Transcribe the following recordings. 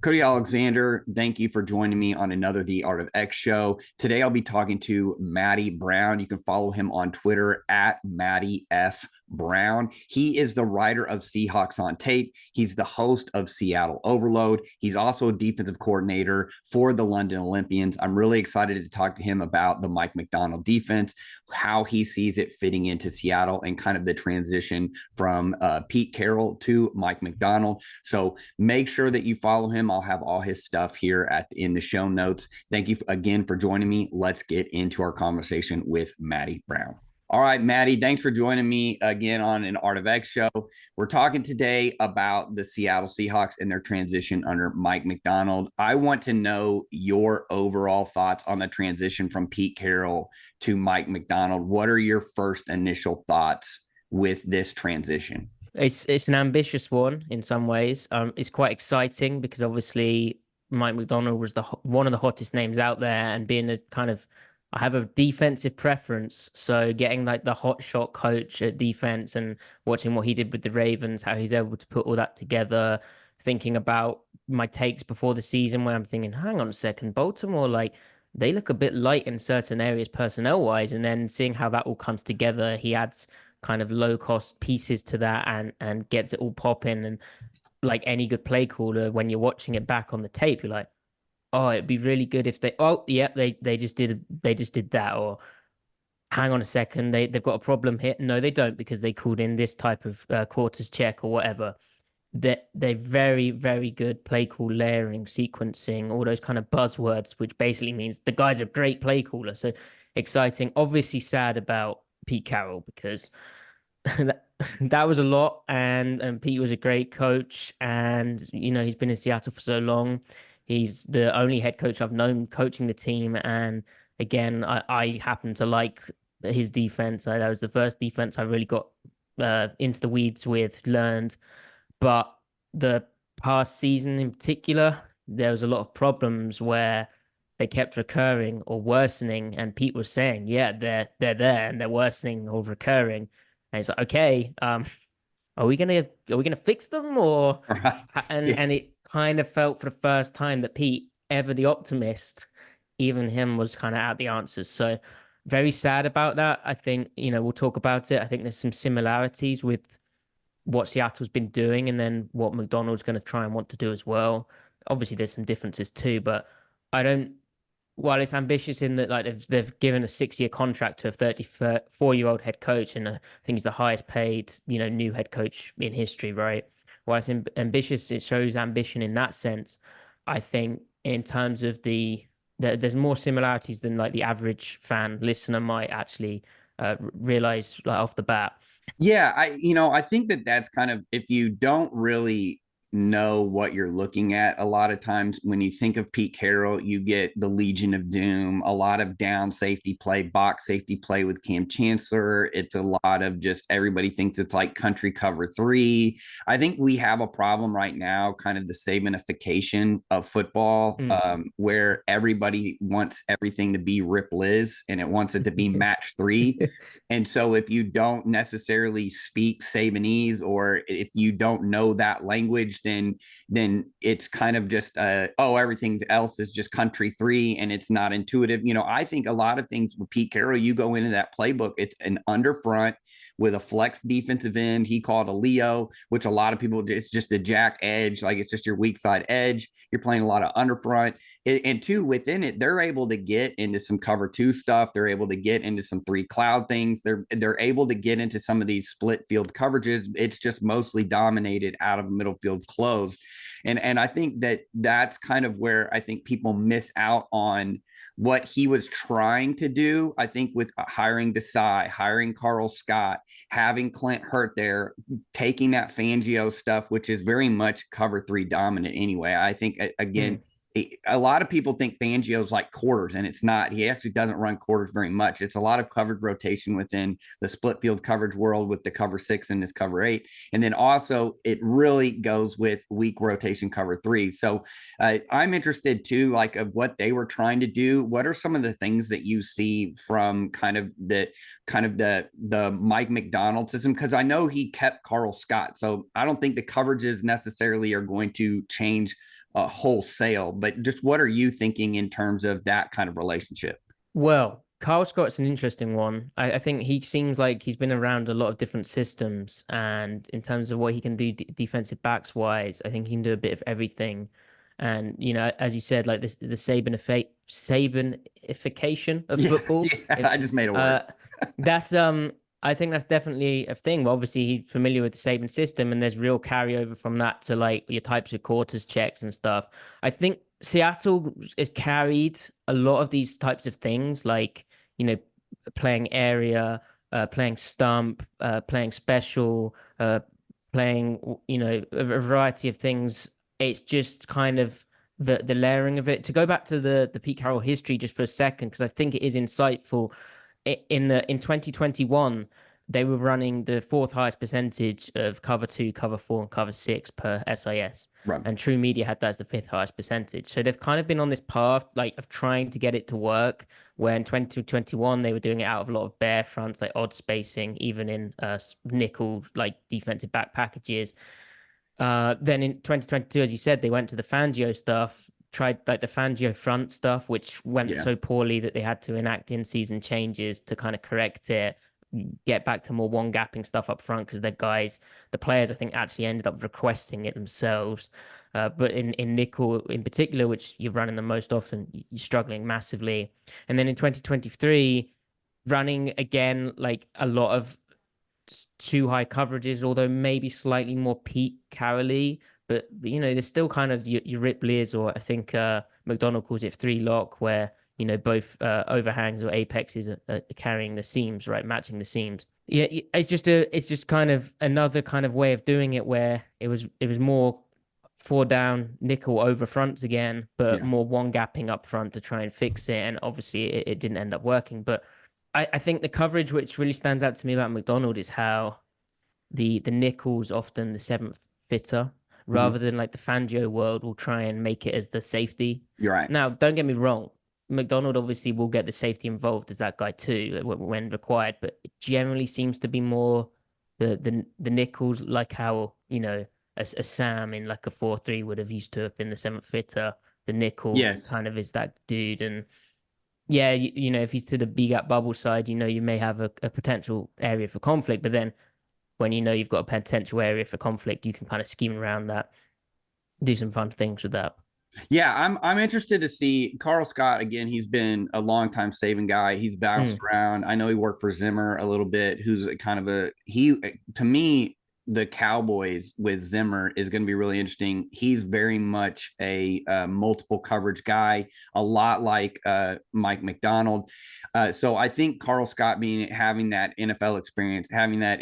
Cody Alexander, thank you for joining me on another The Art of X show. Today I'll be talking to Matty Brown. You can follow him on Twitter at Matty F. Brown. He is the writer of Seahawks on Tape. He's the host of Seattle Overload. He's also a defensive coordinator for the London Olympians. I'm really excited to talk to him about the Mike Macdonald defense, how he sees it fitting into Seattle, and kind of the transition from Pete Carroll to Mike Macdonald. So make sure that you follow him. I'll have all his stuff here in the show notes. Thank you again for joining me. Let's get into our conversation with Matty Brown. All right, Matty, thanks for joining me again on an ArtofX show. We're talking today about the Seattle Seahawks and their transition under Mike Macdonald. I want to know your overall thoughts on the transition from Pete Carroll to Mike Macdonald. What are your first initial thoughts with this transition? It's an ambitious one in some ways. It's quite exciting because obviously Mike Macdonald was one of the hottest names out there, and being a kind of, I have a defensive preference, so getting like the hot shot coach at defense and watching what he did with the Ravens, how he's able to put all that together, thinking about my takes before the season where I'm thinking, hang on a second, Baltimore, like they look a bit light in certain areas personnel wise, and then seeing how that all comes together, he adds kind of low cost pieces to that and gets it all popping. And like any good play caller, when you're watching it back on the tape, you're like, oh, it'd be really good if they just did that. Or hang on a second, they've got a problem here. No, they don't, because they called in this type of quarters check or whatever. They're very, very good play call layering, sequencing, all those kind of buzzwords, which basically means the guy's a great play caller. So exciting. Obviously sad about Pete Carroll, because that was a lot, and Pete was a great coach, and he's been in Seattle for so long. He's the only head coach I've known coaching the team, and again, I happen to like his defense. That was the first defense I really got into the weeds with, learned. But the past season in particular, there was a lot of problems where they kept recurring or worsening, and Pete was saying, "Yeah, they're there and they're worsening or recurring." And it's like, okay, are we gonna fix them, or Right. and it kind of felt for the first time that Pete, ever the optimist, even him was kind of out the answers. So very sad about that. I think we'll talk about it. I think there's some similarities with what Seattle's been doing and then what McDonald's going to try and want to do as well. Obviously, there's some differences too, but I don't. While it's ambitious in that, like they've given a 6-year contract to a 34-year-old head coach, and I think he's the highest paid new head coach in history, right? While it's ambitious, it shows ambition in that sense. I think in terms of there's more similarities than like the average fan listener might actually realize like off the bat. Yeah, I think that that's kind of, if you don't really know what you're looking at, a lot of times when you think of Pete Carroll, you get the Legion of Doom, a lot of down safety play, box safety play with Cam Chancellor. It's a lot of just everybody thinks it's like country cover three. I think we have a problem right now, kind of the Sabanification of football, where everybody wants everything to be Rip Liz and it wants it to be match three. And so if you don't necessarily speak Sabanese, or if you don't know that language, then it's kind of just everything else is just country three, and it's not intuitive. I think a lot of things with Pete Carroll, you go into that playbook, it's an under front with a flex defensive end. He called a Leo, which a lot of people, it's just a jack edge, like it's just your weak side edge. You're playing a lot of under front. And two, within it, they're able to get into some cover two stuff. They're able to get into some three cloud things. They're able to get into some of these split field coverages. It's just mostly dominated out of middle field closed. And I think that's kind of where I think people miss out on what he was trying to do. I think with hiring Desai, hiring Karl Scott, having Clint Hurt there, taking that Fangio stuff, which is very much cover three dominant anyway. I think, again, a lot of people think Fangio's like quarters, and it's not. He actually doesn't run quarters very much. It's a lot of coverage rotation within the split field coverage world with the cover six and his cover eight. And then also it really goes with weak rotation cover three. So I'm interested too, like of what they were trying to do. What are some of the things that you see from kind of the Mike Macdonald system? Because I know he kept Karl Scott. So I don't think the coverages necessarily are going to change wholesale, but just what are you thinking in terms of that kind of relationship? Well, Karl Scott's an interesting one. I think he seems like he's been around a lot of different systems, and in terms of what he can do defensive backs wise, I think he can do a bit of everything. And as you said, like this, the Sabanification of Yeah, football. yeah, I If just made a word. uh, that's I think that's definitely a thing. But obviously, he's familiar with the Saban system, and there's real carryover from that to like your types of quarters checks and stuff. I think Seattle has carried a lot of these types of things, like you know, playing area, playing stump, playing special, playing a variety of things. It's just kind of the layering of it. To go back to the Pete Carroll history just for a second, because I think it is insightful. In 2021, they were running the fourth highest percentage of cover two, cover four, and cover six per SIS. Right. And True Media had that as the fifth highest percentage. So they've kind of been on this path like of trying to get it to work. Where in 2021 they were doing it out of a lot of bare fronts, like odd spacing, even in nickel like defensive back packages. Then in 2022, as you said, they went to the Fangio stuff, tried like the Fangio front stuff, which went Yeah. so poorly that they had to enact in-season changes to kind of correct it, get back to more one-gapping stuff up front because the players, I think, actually ended up requesting it themselves. But in nickel in particular, which you're running the most often, you're struggling massively. And then in 2023, running again like a lot of too high coverages, although maybe slightly more Pete Carroll-y. But there's still kind of your Ripley's, or I think Macdonald calls it three lock, where both overhangs or apexes are carrying the seams, right, matching the seams. Yeah, it's just kind of another kind of way of doing it, where it was more four down nickel over fronts again, but Yeah. more one gapping up front to try and fix it. And obviously it didn't end up working. But I think the coverage which really stands out to me about Macdonald is how the nickel's often the seventh fitter, Mhm. rather than like the Fangio world will try and make it as the safety. You're right. Now, don't get me wrong. Macdonald obviously will get the safety involved as that guy too when required, but it generally seems to be more the nickels, like how a Sam in like a 4-3 would have used to have been the seventh fitter. The nickel Yes. kind of is that dude, and yeah, if he's to the B gap bubble side, you may have a potential area for conflict, but then when you've got a potential area for conflict, you can kind of scheme around that, do some fun things with that. Yeah, I'm interested to see Karl Scott again. He's been a long time saving guy. He's bounced Mm. around. I know he worked for Zimmer a little bit. Who's kind of to me, the Cowboys with Zimmer is going to be really interesting. He's very much a multiple coverage guy, a lot like Mike Macdonald. So I think Karl Scott having that NFL experience, having that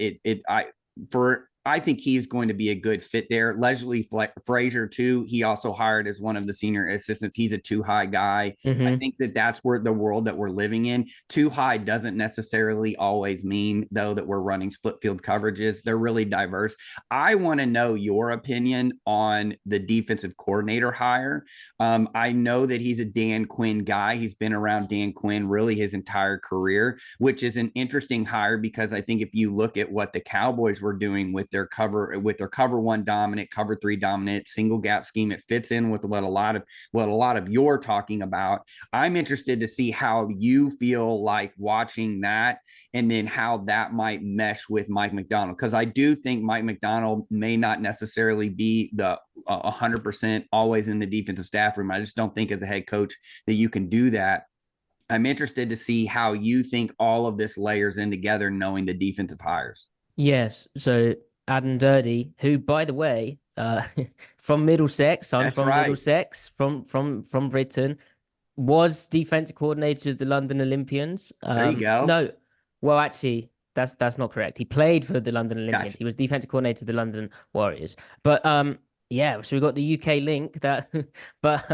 I think he's going to be a good fit there. Leslie Frazier, too. He also hired as one of the senior assistants. He's a too high guy. I Mm-hmm. think that's where the world that we're living in. Too high doesn't necessarily always mean, though, that we're running split field coverages. They're really diverse. I want to know your opinion on the defensive coordinator hire. I know that he's a Dan Quinn guy. He's been around Dan Quinn really his entire career, which is an interesting hire because I think if you look at what the Cowboys were doing with their cover one dominant, cover three dominant, single gap scheme, it fits in with what a lot of you're talking about. I'm interested to see how you feel like watching that, and then how that might mesh with Mike Macdonald, because I do think Mike Macdonald may not necessarily be the 100% always in the defensive staff room. I just don't think as a head coach that you can do that. I'm interested to see how you think all of this layers in together, knowing the defensive hires. Yes. So Aden Durde, who, by the way, from Middlesex, I'm That's from right. Middlesex, from Britain, was defensive coordinator of the London Olympians. There you go. No, well, actually, that's not correct. He played for the London Olympians. Gotcha. He was defensive coordinator of the London Warriors. But yeah, so we got the UK link that, but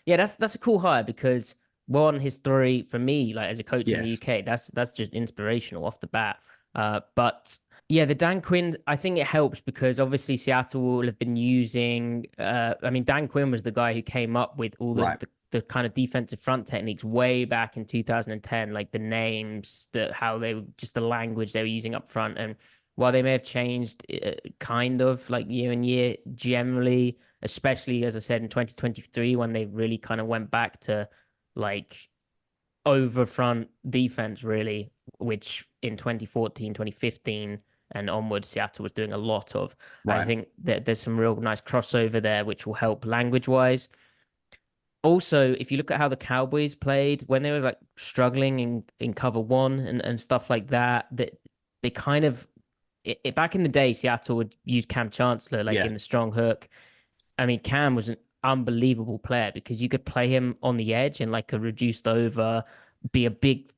yeah, that's a cool hire because one, his story for me, like as a coach in the Yes. UK, that's just inspirational off the bat. But yeah, the Dan Quinn, I think it helps because obviously Seattle will have been using. I mean, Dan Quinn was the guy who came up with all Right. the kind of defensive front techniques way back in 2010, like the names, how they just the language they were using up front. And while they may have changed kind of like year and year, generally, especially as I said in 2023 when they really kind of went back to like over front defense, really, which in 2014, 2015 and onwards, Seattle was doing a lot of. I Right. think that there's some real nice crossover there, which will help language wise. Also, if you look at how the Cowboys played when they were like struggling in cover one and stuff like that, that they kind of back in the day, Seattle would use Cam Chancellor like Yeah. in the strong hook. I mean, Cam was an unbelievable player because you could play him on the edge and like a reduced over, be a big,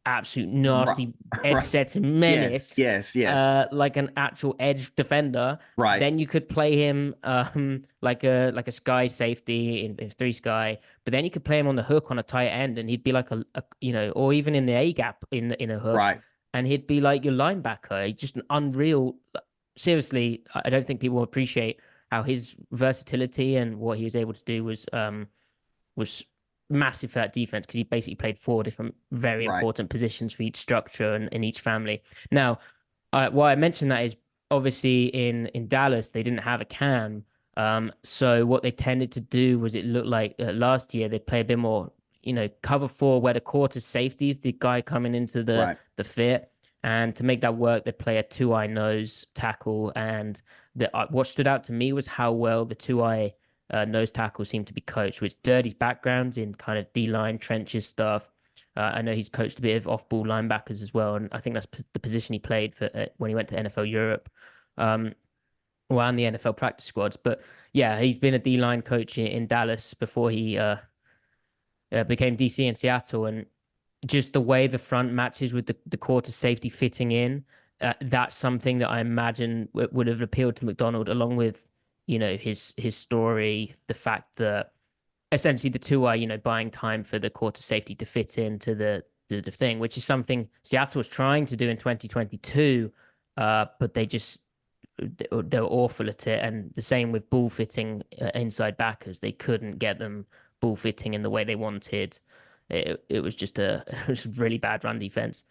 absolute Right. nasty edge Right. setting Yes. menace, Yes. Yes. like an actual edge defender. Right. Then you could play him like a sky safety in three sky, but then you could play him on the hook on a tight end, and he'd be like a or even in the A gap in a hook, Right. and he'd be like your linebacker. He's just an unreal. Seriously, I don't think people appreciate how his versatility and what he was able to do was massive for that defense because he basically played four different very Right. important positions for each structure and in each family. Now, why I mentioned that is obviously in Dallas they didn't have a Cam, so what they tended to do was it looked like last year they play a bit more, cover four where the quarter safeties the guy coming into Right. the fit. And to make that work, they play a two-eye nose tackle. And what stood out to me was how well the two-eye nose tackle seemed to be coached, which Durde's backgrounds in kind of D-line trenches stuff. I know he's coached a bit of off-ball linebackers as well, and I think that's the position he played for when he went to NFL Europe, and the NFL practice squads. But yeah, he's been a D-line coach in Dallas before he became DC in Seattle, and just the way the front matches with the quarter safety fitting in, that's something that I imagine would have appealed to Macdonald, along with his story, the fact that essentially the two are buying time for the quarter safety to fit into the thing, which is something Seattle was trying to do in 2022, but they were awful at it, and the same with ball fitting inside backers, they couldn't get them ball fitting in the way they wanted. It was just it was really bad run defense.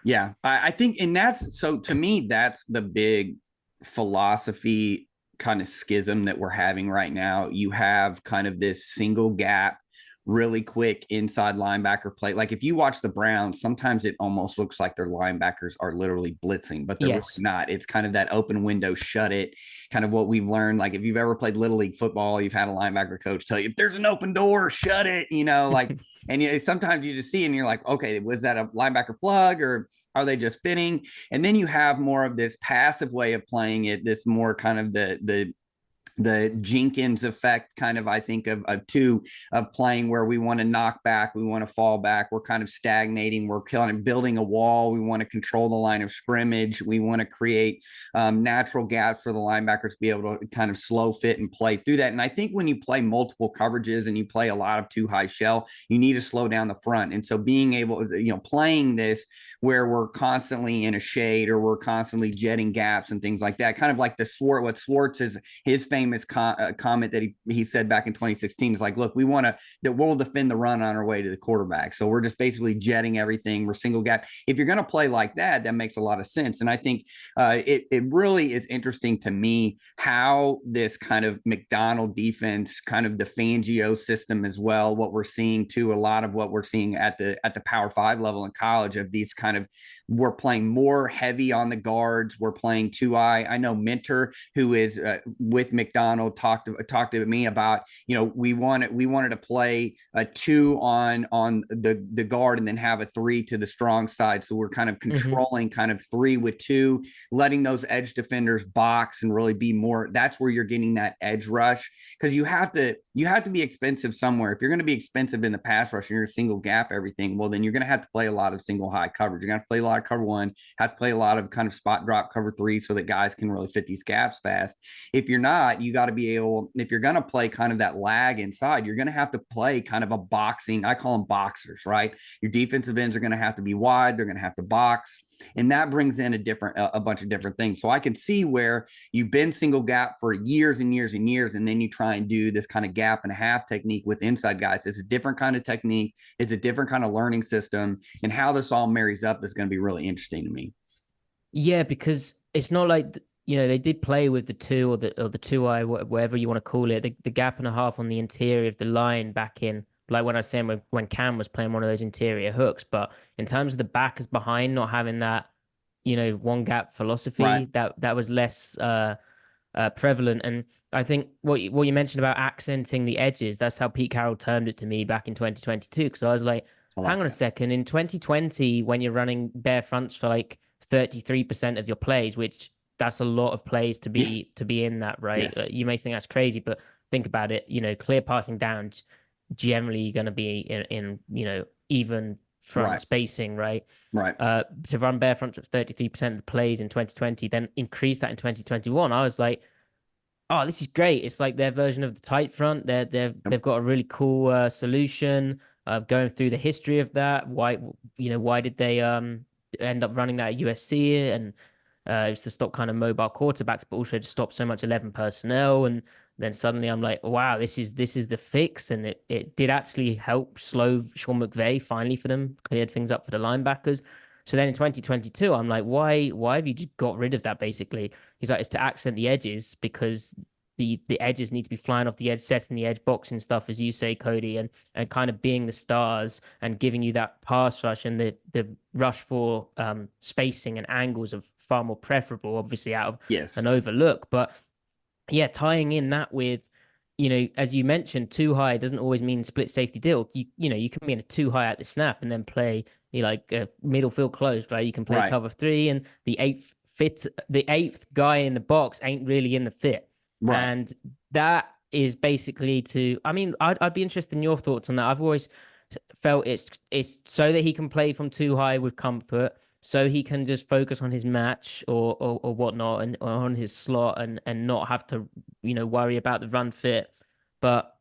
Yeah, I think, and that's so to me, that's the big philosophy kind of schism that we're having right now. You have kind of this single gap, really quick inside linebacker play. Like if you watch the Browns, sometimes it almost looks like their linebackers are literally blitzing, but they're really Yes. not. It's kind of that open window, shut it, kind of what we've learned. Like if you've ever played Little League football, you've had a linebacker coach tell you, if there's an open door, shut it, like, and sometimes you just see and you're like, okay, was that a linebacker plug or are they just fitting? And then you have more of this passive way of playing it, this more kind of the Jenkins effect kind of, I think of playing where we want to knock back, we want to fall back, we're kind of stagnating, we're kind of building a wall, we want to control the line of scrimmage, we want to create natural gaps for the linebackers to be able to kind of slow fit and play through that. And I think when you play multiple coverages and you play a lot of too high shell, you need to slow down the front. And so being able to, playing this where we're constantly in a shade or we're constantly jetting gaps and things like that, kind of like what Schwartz is, his famous comment that he said back in 2016 is like, look, we'll defend the run on our way to the quarterback. So we're just basically jetting everything. We're single gap. If you're going to play like that, that makes a lot of sense. And I think it really is interesting to me how this kind of Macdonald defense, kind of the Fangio system as well, what we're seeing too, a lot of what we're seeing at the Power 5 level in college of these kind of, we're playing more heavy on the guards. We're playing two eye. I know Mentor, who is with Macdonald, talked to me about, we wanted to play a two on the guard and then have a three to the strong side. So we're kind of controlling kind of three with two, letting those edge defenders box and really be more. That's where you're getting that edge rush, because you have to be expensive somewhere. If you're going to be expensive in the pass rush and you're a single gap everything, well, then you're going to have to play a lot of single high coverage. You're going to have to play a lot of cover one, have to play a lot of kind of spot drop cover three so that guys can really fit these gaps fast. If you're not, you got to be able, if you're going to play kind of that lag inside, you're going to have to play kind of a boxing, I call them boxers, right? Your defensive ends are going to have to be wide. They're going to have to box. And that brings in a bunch of different things. So I can see where you've been single gap for years and years and years, and then you try and do this kind of gap and a half technique with inside guys. It's a different kind of technique. It's a different kind of learning system. And how this all marries up is going to be really interesting to me. Yeah, because it's not like they did play with the two or the two eye, whatever you want to call it, the gap and a half on the interior of the line back in, like when I was saying when Cam was playing one of those interior hooks. But in terms of the backers behind not having that, one gap Right. philosophy, that was less prevalent. And I think what you mentioned about accenting the edges, that's how Pete Carroll termed it to me back in 2022. Because I was like, I hang like on a that. second, in 2020, when you're running bare fronts for like 33% of your plays, which that's a lot of plays to Yeah. be in that, right? Yes. You may think that's crazy, but think about it. Clear passing downs generally going to be in even front Right. spacing, right? Right. To run bare fronts of 33% of the plays in 2020, then increase that in 2021. I was like, oh, this is great. It's like their version of the tight front. They've Yep. got a really cool solution. Going through the history of that. Why did they end up running that at USC? And it was to stop kind of mobile quarterbacks, but also to stop so much 11 personnel. And then suddenly I'm like, wow, this is the fix, and it did actually help slow Sean McVay finally for them, cleared things up for the linebackers. So then in 2022, I'm like, why have you just got rid of that basically? He's like, it's to accent the edges because the edges need to be flying off the edge, setting the edge, boxing stuff, as you say, Cody, and kind of being the stars and giving you that pass rush, and the rush for spacing and angles are far more preferable, obviously out of Yes. an overlook. But yeah, tying in that with, as you mentioned, too high doesn't always mean split safety deal. You can be in a too high at the snap and then play like middle field closed, right? You can play Right. cover three, and the eighth guy in the box ain't really in the fit, Right. and that is basically to. I mean, I'd be interested in your thoughts on that. I've always felt it's so that he can play from too high with comfort, so he can just focus on his match or whatnot, and or on his slot, and not have to worry about the run fit. But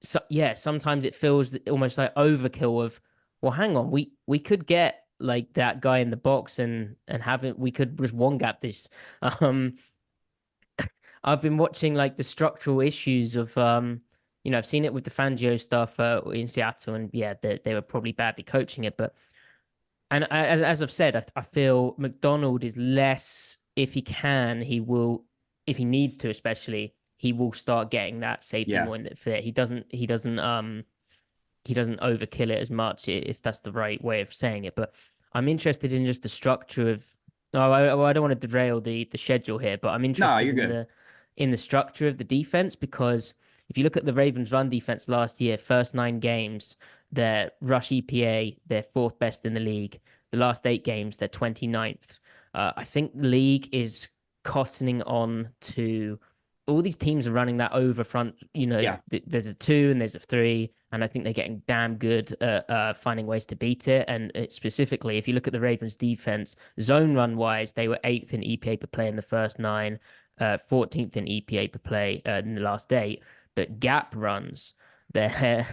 so yeah, sometimes it feels almost like overkill of, well, hang on, we could get like that guy in the box and have it. We could just one gap this. Um, I've been watching like the structural issues of I've seen it with the Fangio stuff in Seattle, and yeah, they were probably badly coaching it, but and as I've said, I feel Macdonald is less, if he can, he will, if he needs to, especially, he will start getting that safety Yeah. more in the fit. He doesn't overkill it as much, if that's the right way of saying it. But I'm interested in just the structure of. Oh, I don't want to derail the schedule here, but I'm No, interested you're good. in the structure of the defense, because if you look at the Ravens' run defense last year, first 9 games, their rush EPA, they're fourth best in the league. The last 8 games, they're 29th. I think the league is cottoning on to all these teams are running that over front. Yeah. There's a 2 and there's a 3, and I think they're getting damn good at finding ways to beat it. And specifically, if you look at the Ravens' defense, zone run wise, they were 8th in EPA per play in the first 9, 14th in EPA per play in the last 8. But gap runs, they're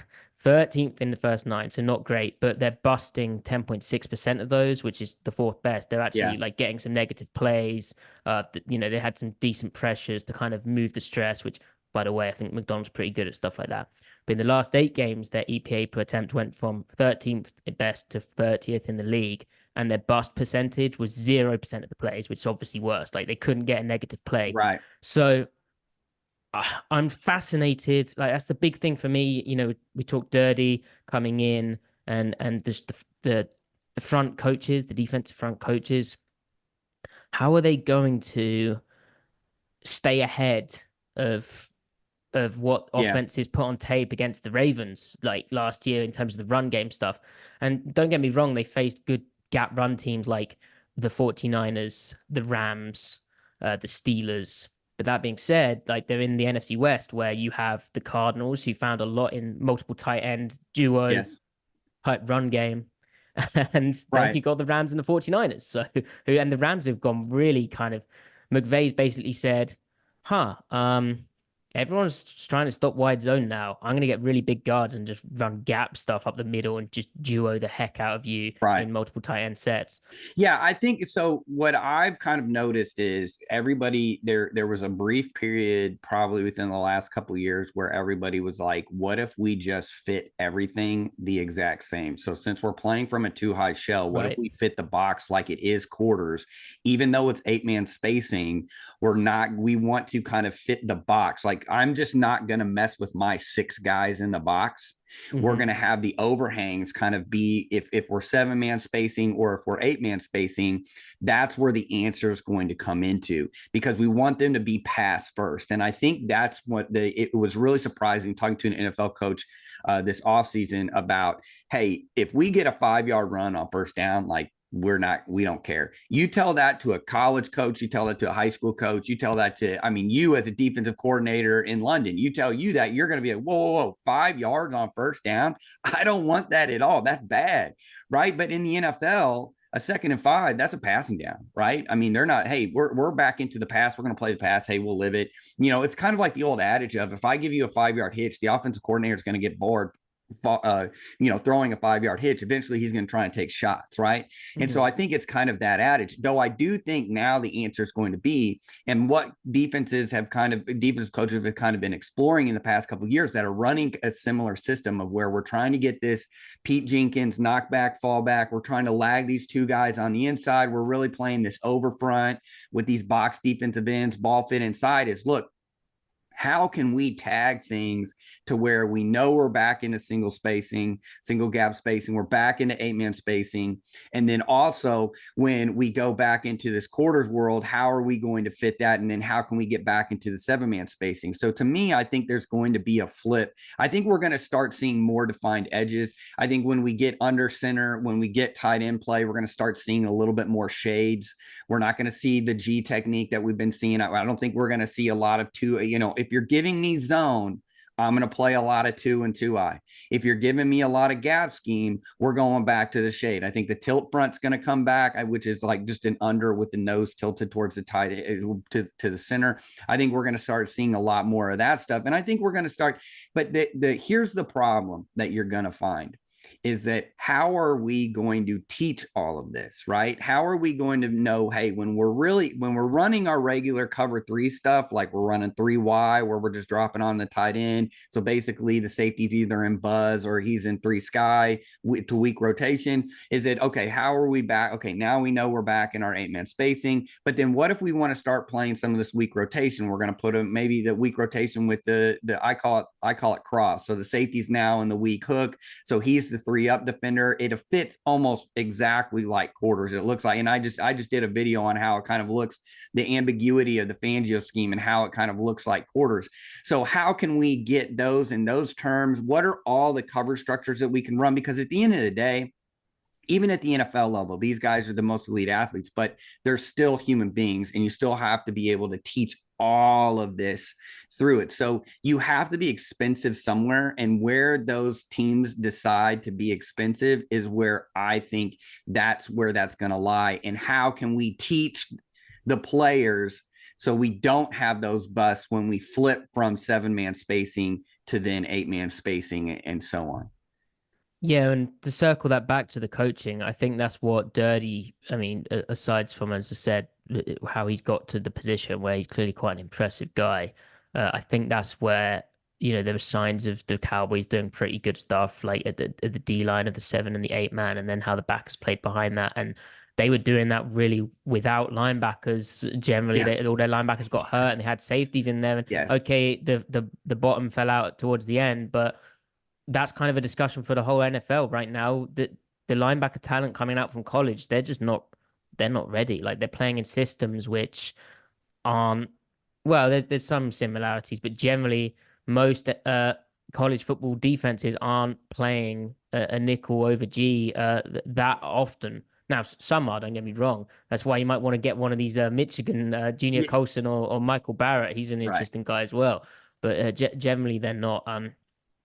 13th in the first 9, so not great, but they're busting 10.6% of those, which is the fourth best. They're Yeah. actually like getting some negative plays. They had some decent pressures to kind of move the stress, which, by the way, I think McDonald's pretty good at stuff like that. But in the last 8 games, their EPA per attempt went from 13th best to 30th in the league, and their bust percentage was 0% of the plays, which is obviously worse. Like they couldn't get a negative play. Right. So I'm fascinated. Like that's the big thing for me. We talked Dirty coming in, and just the front coaches, the defensive front coaches. How are they going to stay ahead of what Yeah. offenses put on tape against the Ravens like last year in terms of the run game stuff? And don't get me wrong, they faced good gap run teams like the 49ers, the Rams, the Steelers. But that being said, like they're in the NFC West, where you have the Cardinals, who found a lot in multiple tight end duo Yes. type run game. And then Right. you got the Rams and the 49ers. And the Rams have gone really kind of, McVay's basically said, huh, Everyone's trying to stop wide zone now. I'm going to get really big guards and just run gap stuff up the middle and just duo the heck out of you Right. in multiple tight end sets. Yeah, I think so. What I've kind of noticed is everybody there was a brief period probably within the last couple of years where everybody was like, what if we just fit everything the exact same? So since we're playing from a two high shell, what if Right. we fit the box like it is quarters, even though it's 8-man spacing, we want to kind of fit the box. Like I'm just not going to mess with my 6 guys in the box. We're Hmm. going to have the overhangs kind of be if we're 7-man spacing or if we're 8-man spacing, that's where the answer is going to come into because we want them to be pass first. And I think that's what it was really surprising talking to an NFL coach this offseason about, hey, if we get a 5-yard run on first down, like we don't care. You tell that to a college coach, you tell that to a high school coach, you tell that to, I mean, you as a defensive coordinator in London, you tell you that you're going to be like, whoa, 5 yards on first down. I don't want that at all. That's bad. Right. But in the NFL, a 2nd and 5, that's a passing down, right? I mean, they're not, hey, we're back into the pass. We're going to play the pass. Hey, we'll live it. It's kind of like the old adage of if I give you a 5-yard hitch, the offensive coordinator is going to get bored throwing a 5-yard hitch. Eventually he's going to try and take shots, right? And so Hmm. I think it's kind of that adage, though I do think now the answer is going to be, and what defensive coaches have kind of been exploring in the past couple of years that are running a similar system of where we're trying to get this Pete Jenkins knockback, fallback. We're trying to lag these 2 guys on the inside. We're really playing this over front with these box defensive ends, ball fit inside is look, how can we tag things to where we know we're back into single gap spacing, we're back into 8-man spacing. And then also when we go back into this quarters world, how are we going to fit that? And then how can we get back into the 7-man spacing? So to me, I think there's going to be a flip. I think we're going to start seeing more defined edges. I think when we get under center, when we get tight end play, we're going to start seeing a little bit more shades. We're not going to see the G technique that we've been seeing. I don't think we're going to see a lot of if you're giving me zone, I'm going to play a lot of 2 and 2-eye. If you're giving me a lot of gap scheme, we're going back to the shade. I think the tilt front's going to come back, which is like just an under with the nose tilted towards the tight to the center. I think we're going to start seeing a lot more of that stuff. And I think we're going to start, but here's the problem that you're going to find is that how are we going to teach all of this, right? How are we going to know, hey, when we're running our regular cover 3 stuff, like we're running 3Y where we're just dropping on the tight end. So basically the safety's either in buzz or he's in 3 sky to weak rotation. Is it, okay, how are we back? Okay, now we know we're back in our 8-man spacing, but then what if we want to start playing some of this weak rotation? We're going to put maybe the weak rotation with the I call it cross. So the safety's now in the weak hook. So he's the 3-up defender. It fits almost exactly like quarters. It looks like, and I just did a video on how it kind of looks, the ambiguity of the Fangio scheme and how it kind of looks like quarters. So how can we get those in those terms? What are all the cover structures that we can run? Because at the end of the day, even at the NFL level, these guys are the most elite athletes, but they're still human beings, and you still have to be able to teach all of this through it. So you have to be expensive somewhere, and where those teams decide to be expensive is where I think that's where that's going to lie. And how can we teach the players so we don't have those busts when we flip from 7-man spacing to then 8-man spacing and so on? Yeah, and to circle that back to the coaching, I think that's what Durde, I mean, aside from, as I said, how he's got to the position where he's clearly quite an impressive guy. I think that's where, there were signs of the Cowboys doing pretty good stuff, like at the D line of the 7 and the 8-man, and then how the backers played behind that. And they were doing that really without linebackers. Generally, Yeah. all their linebackers got hurt and they had safeties in there. And Yes. okay, the bottom fell out towards the end, but that's kind of a discussion for the whole NFL right now. That the linebacker talent coming out from college, they're not ready. Like they're playing in systems which aren't well. There's some similarities, but generally most college football defenses aren't playing a nickel over G that often. Now some are. Don't get me wrong. That's why you might want to get one of these Michigan Junior Yeah. Colson or Michael Barrett. He's an Right. interesting guy as well. But generally they're not.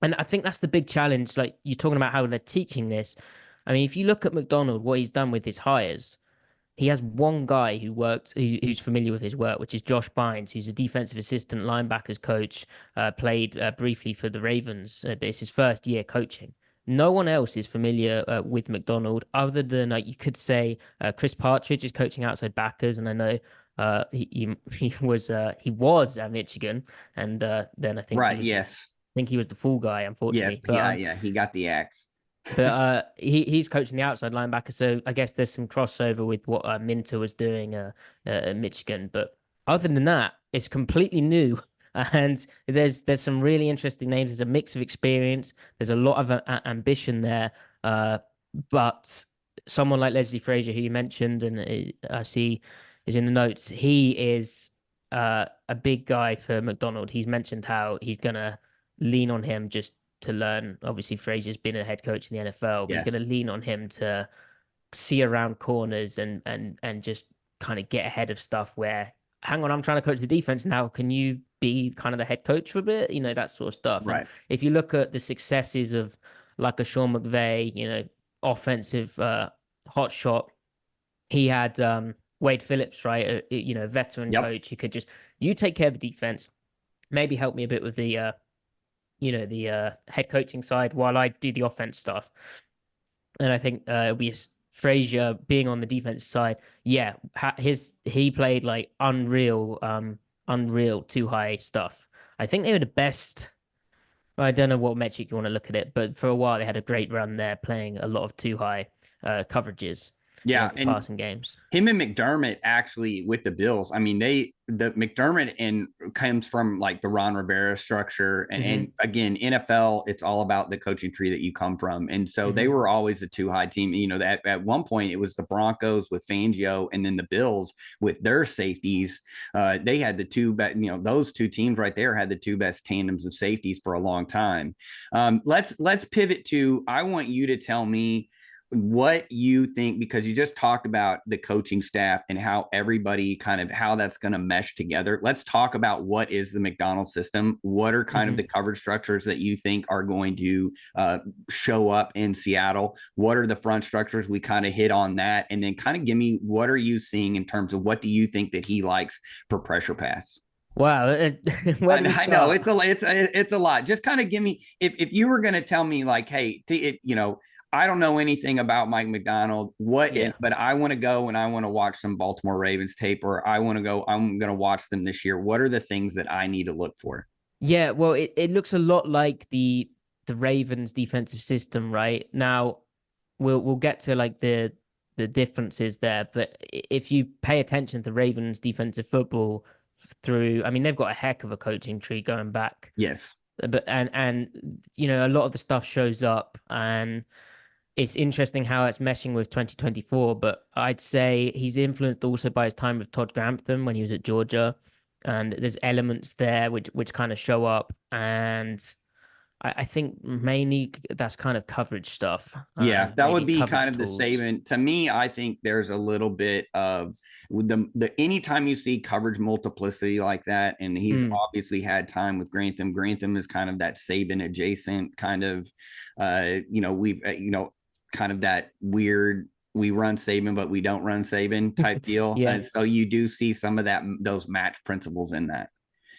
And I think that's the big challenge. Like you're talking about how they're teaching this. I mean, if you look at Macdonald, what he's done with his hires, he has one guy who's familiar with his work, which is Josh Bynes, who's a defensive assistant linebackers coach, played briefly for the Ravens, but it's his first year coaching. No one else is familiar with Macdonald other than you could say Chris Partridge is coaching outside backers, and I know he was at Michigan, and then I think Right. Yes. think he was the fall guy, Yeah. unfortunately. Yeah. Yeah. He got the axe. He's coaching the outside linebacker, so I guess there's some crossover with what Minter was doing at Michigan. But other than that, it's completely new, and there's some really interesting names. There's a mix of experience. There's a lot of ambition there. But someone like Leslie Frazier, who you mentioned, and I see is in the notes, he is a big guy for Macdonald. He's mentioned how he's gonna lean on him just to learn. Obviously, Frazier's been a head coach in the NFL, but he's Yes. going to lean on him to see around corners and just kind of get ahead of stuff where, hang on, I'm trying to coach the defense now. Can you be kind of the head coach for a bit? That sort of stuff. And Right. if you look at the successes of like a Sean McVay, offensive hot shot, he had Wade Phillips, right? Veteran Yep. coach. He could just, you take care of the defense, maybe help me a bit with the head coaching side while I do the offense stuff. And I think it'll be Frazier being on the defense side. Yeah, he played like unreal too high stuff. I think they were the best. I don't know what metric you want to look at it, but for a while they had a great run there, playing a lot of too high coverages, Yeah. for And passing games. him and McDermott actually with the Bills. I mean, the McDermott and comes from like the Ron Rivera structure. And again, NFL, it's all about the coaching tree that you come from. And so they were always a too high team. At one point it was the Broncos with Fangio and then the Bills with their safeties. They had the two best, those two teams right there had the two best tandems of safeties for a long time. Let's pivot to, I want you to tell me what you think, because you just talked about the coaching staff and how everybody kind of how that's going to mesh together. Let's talk about what is the Macdonald system. What are kind of the coverage structures that you think are going to show up in Seattle? What are the front structures? We kind of hit on that. And then kind of give me, what are you seeing in terms of what do you think that he likes for pressure pass? Wow. I know it's a lot. Just kind of give me, if you were going to tell me like, hey, I don't know anything about Mike Macdonald, but I want to go and I want to watch some Baltimore Ravens tape, or I'm going to watch them this year. What are the things that I need to look for? Yeah, well, it looks a lot like the Ravens defensive system, right? Now we'll get to like the differences there, but if you pay attention to Ravens defensive football through, I mean, they've got a heck of a coaching tree going back. Yes. But and a lot of the stuff shows up, and it's interesting how it's meshing with 2024, but I'd say he's influenced also by his time with Todd Grantham when he was at Georgia. And there's elements there which kind of show up. And I think mainly that's kind of coverage stuff. Yeah, that would be kind of tools. the saving. To me, I think there's a little bit of the anytime you see coverage multiplicity like that, and he's obviously had time with Grantham. Grantham is kind of that Saban adjacent kind of, kind of that weird, we run Saban, but we don't run Saban type deal. Yeah. And so you do see some of those match principles in that.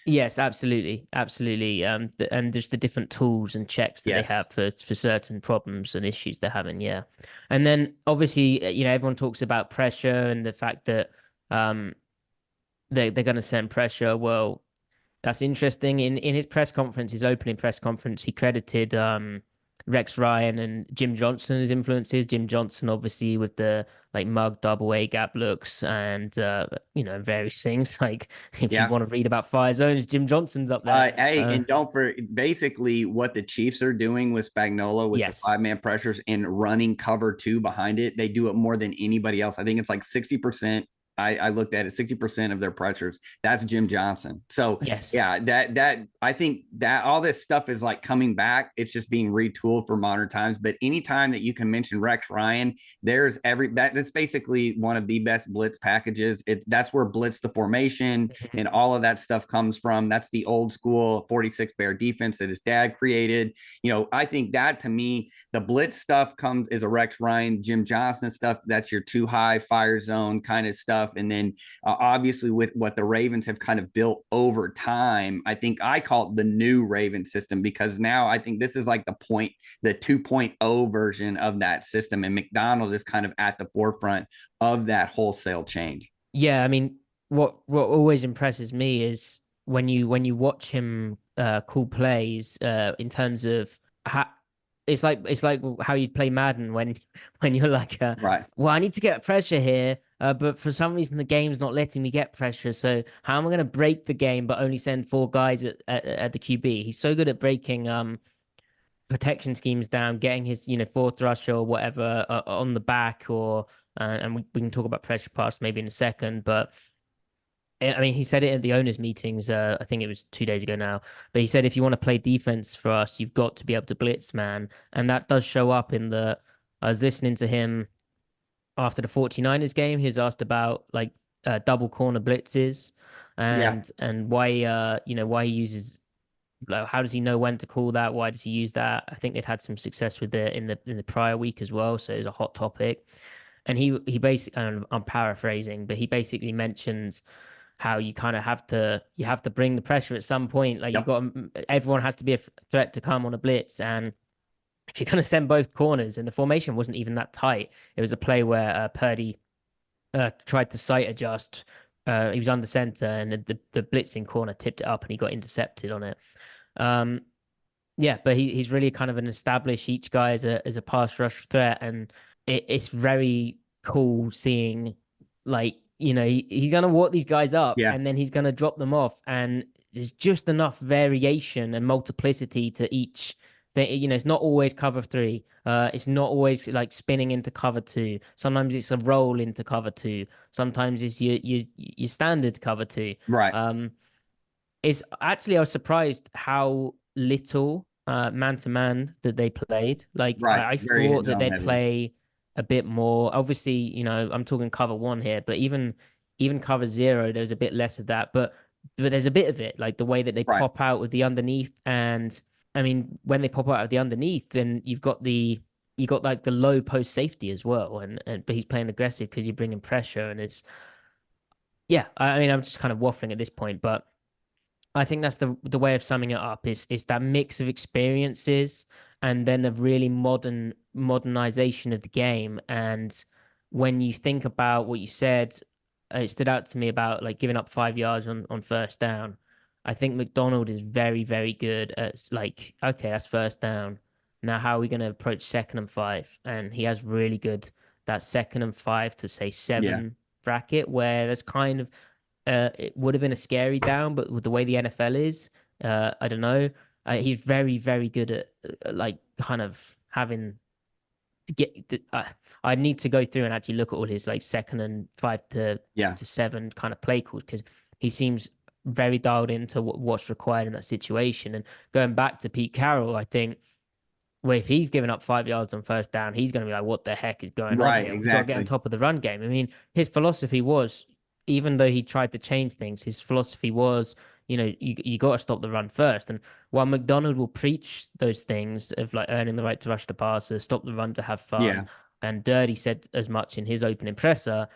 Yes, absolutely. And just the different tools and checks that they have for certain problems and issues they're having. Yeah. And then obviously, everyone talks about pressure and the fact that they're going to send pressure. Well, that's interesting. In his press conference, his opening press conference, he credited Rex Ryan and Jim Johnson as influences. Jim Johnson, obviously, with the like mug double A gap looks and various things. Like if you want to read about fire zones, Jim Johnson's up there. And don't for basically what the Chiefs are doing with Spagnuolo with the 5-man pressures and running cover 2 behind it. They do it more than anybody else. I think it's like 60% I looked at it, 60% of their pressures, that's Jim Johnson. So Yes. yeah, that I think that all this stuff is like coming back. It's just being retooled for modern times. But anytime that you can mention Rex Ryan, there's that's basically one of the best blitz packages. That's where blitz the formation and all of that stuff comes from. That's the old school 46 bear defense that his dad created. I think that, to me, the blitz stuff is a Rex Ryan, Jim Johnson stuff. That's your too high fire zone kind of stuff. And then obviously with what the Ravens have kind of built over time, I think I call it the new Raven system, because now I think this is like the 2.0 version of that system. And Macdonald is kind of at the forefront of that wholesale change. Yeah, I mean, what always impresses me is when you watch him call plays in terms of how it's like how you play Madden when you're like, Right. well, I need to get pressure here, but for some reason the game's not letting me get pressure. So how am I going to break the game but only send 4 guys at the QB? He's so good at breaking protection schemes down, getting his fourth rusher or whatever on the back, or and we can talk about pressure pass maybe in a second, but. I mean, he said it at the owners' meetings. I think it was 2 days ago now. But he said, if you want to play defense for us, you've got to be able to blitz, man. And that does show up in the. I was listening to him after the 49ers game. He was asked about like double corner blitzes and why why he uses. Like, how does he know when to call that? Why does he use that? I think they've had some success with it in the prior week as well. So it's a hot topic. And he basically, and I'm paraphrasing, but he basically mentions how you kind of have to bring the pressure at some point. Like everyone has to be a threat to come on a blitz. And if you're going to send both corners, and the formation wasn't even that tight, it was a play where Purdy tried to sight adjust. He was under center, and the blitzing corner tipped it up, and he got intercepted on it. Yeah, but he's really kind of an established each guy as a pass rush threat, and it's very cool seeing like. He's going to walk these guys up and then he's going to drop them off. And there's just enough variation and multiplicity to each thing. It's not always cover 3. It's not always like spinning into cover 2. Sometimes it's a roll into cover 2. Sometimes it's your standard cover 2. Right. It's actually, I was surprised how little man-to-man that they played. Like, right. I thought that they'd play a bit more. Obviously, I'm talking cover 1 here, but even cover 0, there's a bit less of that. But there's a bit of it, like the way that they pop out with the underneath. And I mean, when they pop out of the underneath, then you've got like the low post safety as well. And but he's playing aggressive because you're bringing pressure, and it's I mean, I'm just kind of waffling at this point, but I think that's the way of summing it up is that mix of experiences and then a really modernization of the game. And when you think about what you said, it stood out to me about like giving up 5 yards on first down. I think Macdonald is very, very good at like, okay, that's first down. Now, how are we going to approach 2nd and 5? And he has really good that 2nd and 5 to say 7 bracket, where there's kind of it would have been a scary down, but with the way the NFL is, I don't know. He's very, very good at like kind of having to get. I need to go through and actually look at all his like 2nd and 5 to 7 kind of play calls, because he seems very dialed into what's required in that situation. And going back to Pete Carroll, I think, well, if he's giving up 5 yards on first down, he's going to be like, what the heck is going on here? Exactly. We've got to get on top of the run game. I mean, his philosophy was, even though he tried to change things, his philosophy was, you got to stop the run first. And while Macdonald will preach those things of like earning the right to rush the passer, stop the run to have fun, and Durde said as much in his opening presser,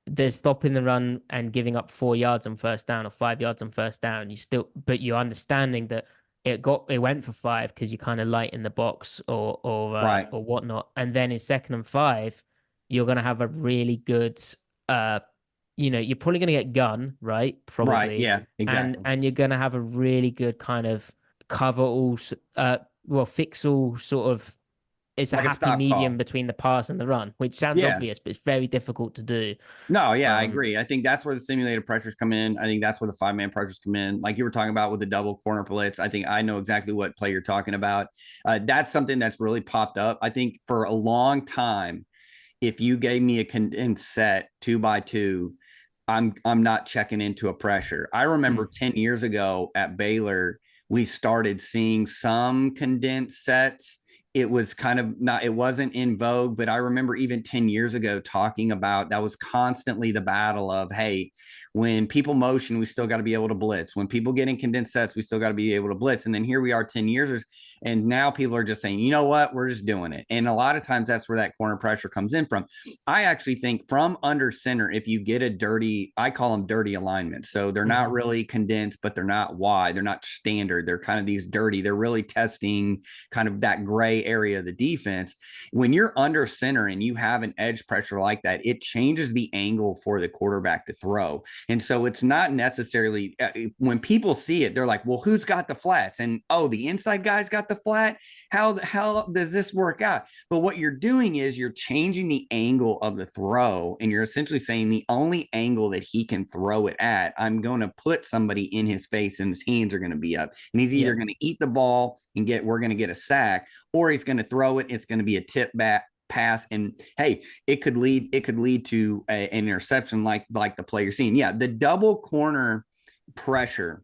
there's stopping the run and giving up 4 yards on first down or 5 yards on first down. But you're understanding that it went for 5 because you kind of light in the box or whatnot. And then in 2nd and 5, you're going to have a really good, you're probably going to get gun, right? Probably. Right. Yeah, exactly. And you're going to have a really good kind of cover all, fix all sort of, it's like a happy medium between the pass and the run, which sounds obvious, but it's very difficult to do. No, I agree. I think that's where the simulated pressures come in. I think that's where the 5-man pressures come in. Like you were talking about with the double corner blitz, I think I know exactly what play you're talking about. That's something that's really popped up. I think for a long time, if you gave me a condensed set 2x2, I'm not checking into a pressure. I remember 10 years ago at Baylor, we started seeing some condensed sets. It was kind of not, it wasn't in vogue, but I remember even 10 years ago talking about that was constantly the battle of, hey, when people motion, we still got to be able to blitz. When people get in condensed sets, we still got to be able to blitz. And then here we are 10 years, and now people are just saying, you know what, we're just doing it. And a lot of times that's where that corner pressure comes in from. I actually think from under center, if you get a dirty, I call them dirty alignments. So they're not really condensed, but they're not wide. They're not standard. They're kind of these dirty. They're really testing kind of that gray area of the defense. When you're under center and you have an edge pressure like that, it changes the angle for the quarterback to throw. And so it's not necessarily when people see it, they're like, well, who's got the flats? And oh, the inside guy's got the flat. How does this work out? But what you're doing is you're changing the angle of the throw, and you're essentially saying the only angle that he can throw it at, I'm going to put somebody in his face and his hands are going to be up. And he's either going to eat the ball and we're going to get a sack, or he's going to throw it. It's going to be a tip back pass, and hey, it could lead to an interception like the play you're seeing. Yeah, the double corner pressure,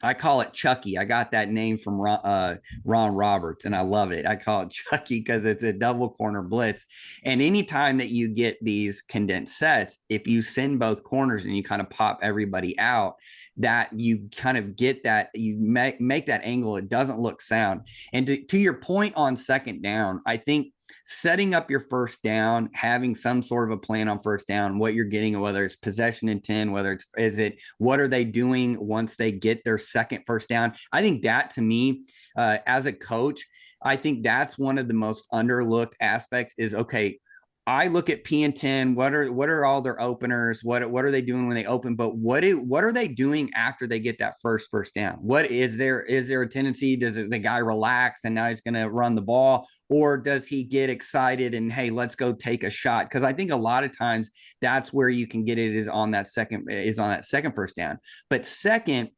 I call it Chucky. I got that name from Ron Roberts, and I love it. I call it Chucky because it's a double corner blitz. And anytime that you get these condensed sets, if you send both corners and you kind of pop everybody out, that you kind of get that, you make that angle, it doesn't look sound. And to your point on second down, I think setting up your first down, having some sort of a plan on first down, what you're getting, whether it's possession intent, what are they doing once they get their second first down? I think that, to me, as a coach, I think that's one of the most underlooked aspects is, okay, I look at P and 10. What are all their openers? What are they doing when they open? But what are they doing after they get that first down? What is there a tendency? Does the guy relax and now he's going to run the ball, or does he get excited and, hey, let's go take a shot? Because I think a lot of times that's where you can get it is on that second first down. But second,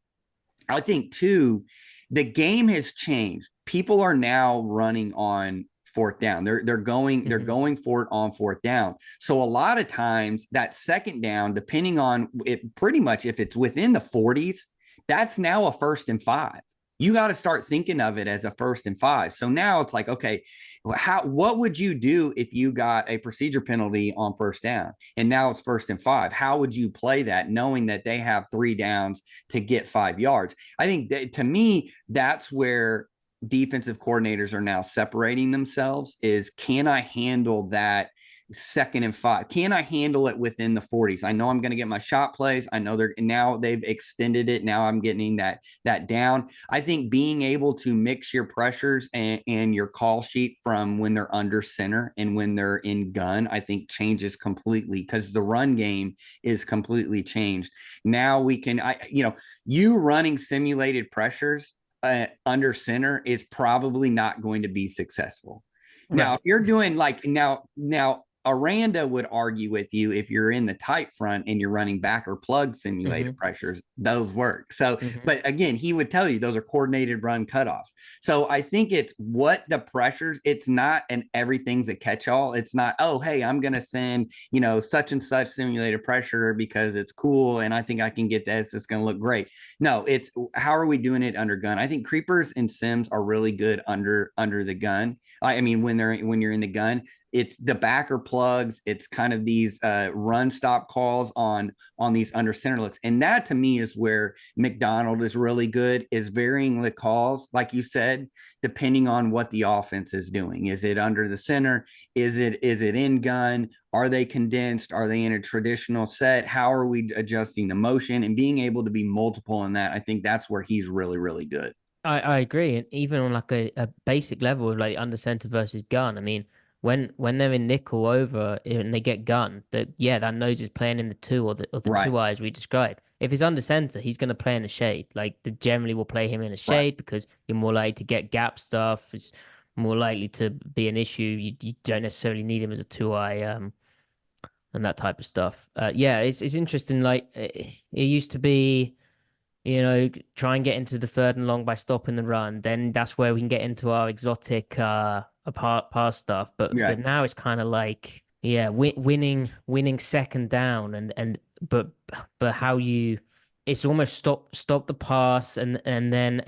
I think too, the game has changed. People are now running on fourth down. They're going for it on fourth down. So a lot of times that second down, depending on it, pretty much if it's within the 40s, that's now a 1st and 5. You got to start thinking of it as a 1st and 5. So now it's like, okay, what would you do if you got a procedure penalty on first down and now it's 1st and 5? How would you play that, knowing that they have 3 downs to get 5 yards? I think that, to me, that's where defensive coordinators are now separating themselves is, can I handle that 2nd and 5? Can I handle it within the 40s? I know I'm going to get my shot plays. I know they've extended it. Now I'm getting that down. I think being able to mix your pressures and your call sheet from when they're under center and when they're in gun, I think changes completely, because the run game is completely changed. Now we can, you running simulated pressures under center is probably not going to be successful. Right. Now, if you're doing like now Aranda would argue with you, if you're in the tight front and you're running back or plug simulated pressures, those work. So, but again, he would tell you those are coordinated run cutoffs. So I think it's what the pressures, it's not an everything's a catch-all. It's not, oh, hey, I'm going to send, such and such simulated pressure because it's cool and I think I can get this. It's going to look great. No, it's how are we doing it under gun? I think creepers and sims are really good under the gun. I mean, when you're in the gun, it's the backer plugs. It's kind of these run stop calls on these under center looks. And that, to me, is where Macdonald is really good, is varying the calls, like you said, depending on what the offense is doing. Is it under the center? Is it in gun? Are they condensed? Are they in a traditional set? How are we adjusting the motion and being able to be multiple in that? I think that's where he's really, really good. I agree. And even on like a basic level of like under center versus gun, I mean, when they're in nickel over and they get gun, that nose is playing in the 2 or the right. 2 eyes we described. If it's under center, he's going to play in the shade. Like, they generally will play him in a shade because you're more likely to get gap stuff. It's more likely to be an issue. You don't necessarily need him as a 2-eye and that type of stuff. It's interesting. Like, it used to be, try and get into the 3rd and long by stopping the run. Then that's where we can get into our exotic pass stuff. But now it's kind of like Yeah, winning second down but how you it's almost stop the pass and then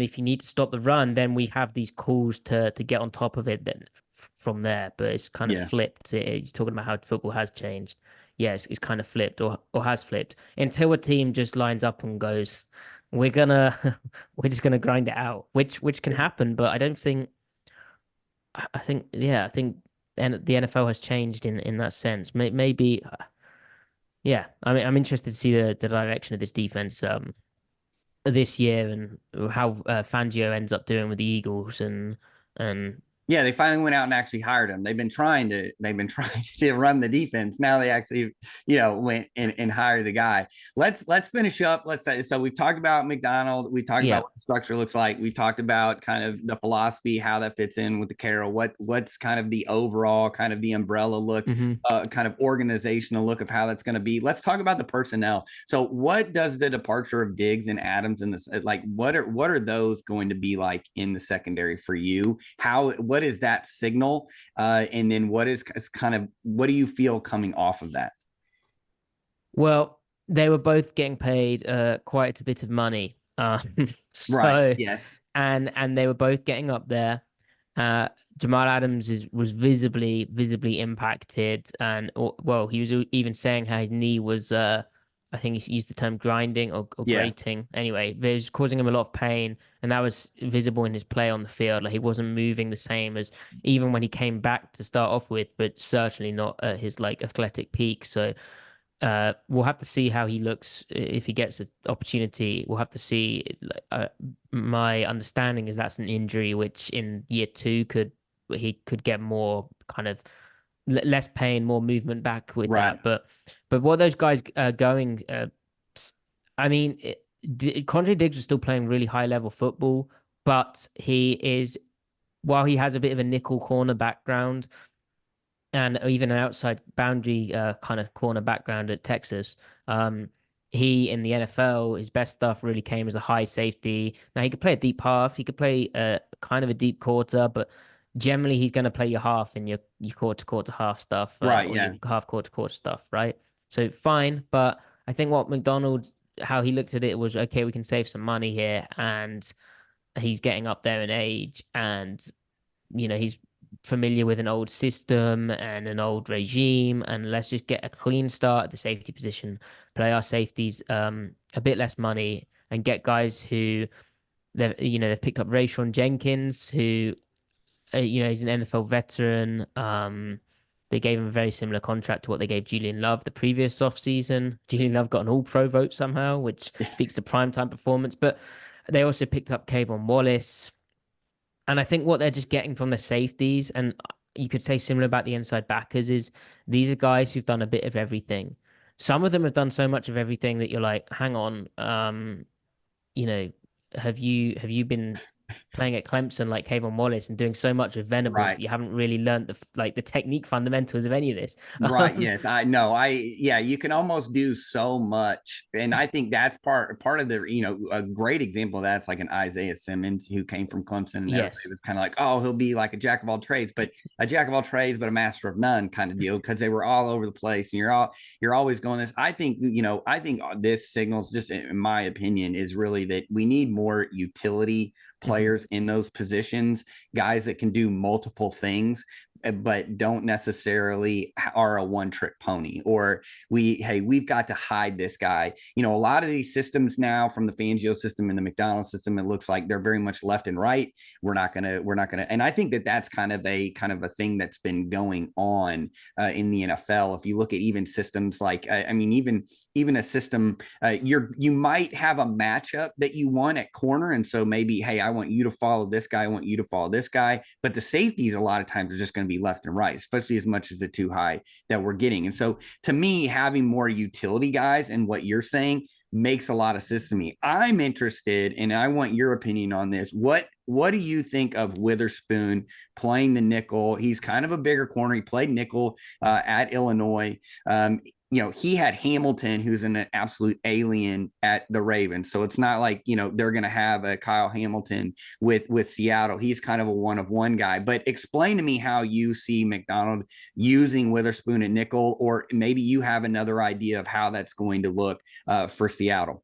if you need to stop the run, then we have these calls to get on top of it then from there. But it's kind of Yeah. flipped. It's talking about how football has changed. Yeah, it's kind of flipped or has flipped until a team just lines up and goes, we're gonna we're just gonna grind it out, which can happen, but I don't think I think yeah, I think and the NFL has changed in that sense. Maybe yeah. I mean, I'm interested to see the direction of this defense this year and how Fangio ends up doing with the Eagles and Yeah, they finally went out and actually hired him. They've been trying to run the defense. Now they actually, went and hired the guy. Let's finish up. Let's say so we've talked about Macdonald, we've talked yeah. about what the structure looks like. We've talked about kind of the philosophy, how that fits in with the Carroll, what's kind of the overall kind of the umbrella look, Hmm. kind of organizational look of how that's going to be. Let's talk about the personnel. So what does the departure of Diggs and Adams in this like what are those going to be like in the secondary for you? What is that signal? And then is kind of what do you feel coming off of that? Well, they were both getting paid quite a bit of money. Right. So Yes. and they were both getting up there. Jamal Adams was visibly impacted, and well, he was even saying how his knee was. I think he used the term grinding or Yeah. grating. Anyway, it was causing him a lot of pain, and that was visible in his play on the field. Like he wasn't moving the same as even when he came back to start off with, but certainly not at his like athletic peak. So we'll have to see how he looks if he gets an opportunity. We'll have to see. My understanding is that's an injury which in year two he could get more kind of less pain, more movement back with Right. that. But what those guys are going, I mean, Quandre Diggs is still playing really high level football, but he is while he has a bit of a nickel corner background and even an outside boundary kind of corner background at Texas. He in the NFL, his best stuff really came as a high safety. Now he could play a deep half, he could play kind of a deep quarter, but generally he's going to play your half and your quarter half stuff Right. or your Yeah. half quarter stuff, right? So fine, but I think what McDonald how he looked at it was okay, we can save some money here, and he's getting up there in age, and he's familiar with an old system and an old regime, and let's just get a clean start at the safety position, play our safeties a bit less money, and get guys who they've picked up Rayshon Jenkins, who he's an NFL veteran. They gave him a very similar contract to what they gave Julian Love the previous offseason. Julian Love got an all-pro vote somehow, which speaks to primetime performance. But they also picked up Kayvon Wallace, and I think what they're just getting from the safeties, and you could say similar about the inside backers, is these are guys who've done a bit of everything. Some of them have done so much of everything that you're like, hang on, you know, have you been playing at Clemson like Kayvon Wallace and doing so much with Venables that Right. you haven't really learned the technique fundamentals of any of this? Right. Yes. I know. Yeah, you can almost do so much. And I think that's part of the, a great example of that's like an Isaiah Simmons who came from Clemson and everybody Yes. was kind of like, oh, he'll be like a jack of all trades, but a jack of all trades, but a master of none kind of deal because they were all over the place and you're always going this. I think this signals just in my opinion is really that we need more utility Hmm. players in those positions, guys that can do multiple things but don't necessarily are a one trick pony or we've got to hide this guy. A lot of these systems now from the Fangio system and the McDonald system, it looks like they're very much left and right. We're not gonna and I think that that's kind of a thing that's been going on in the NFL. If you look at even systems like I mean even a system you might have a matchup that you want at corner, and so maybe hey, I want you to follow this guy, I want you to follow this guy, but the safeties a lot of times are just going to be left and right, especially as much as the too high that we're getting. And so to me, having more utility guys and what you're saying makes a lot of sense to me. I'm interested, and I want your opinion on this. What do you think of Witherspoon playing the nickel? He's kind of a bigger corner. He played nickel at Illinois. he had Hamilton, who's an absolute alien at the Ravens. So it's not like, they're going to have a Kyle Hamilton with Seattle. He's kind of a one-of-one guy. But explain to me how you see Macdonald using Witherspoon and nickel, or maybe you have another idea of how that's going to look for Seattle.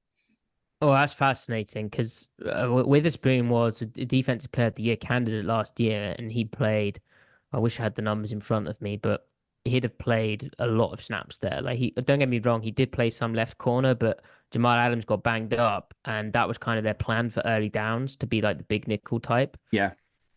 Oh, that's fascinating because Witherspoon was a defensive player of the year candidate last year, and he played. I wish I had the numbers in front of me, but he'd have played a lot of snaps there. Like don't get me wrong, he did play some left corner, but Jamal Adams got banged up, and that was kind of their plan for early downs to be like the big nickel type. Yeah.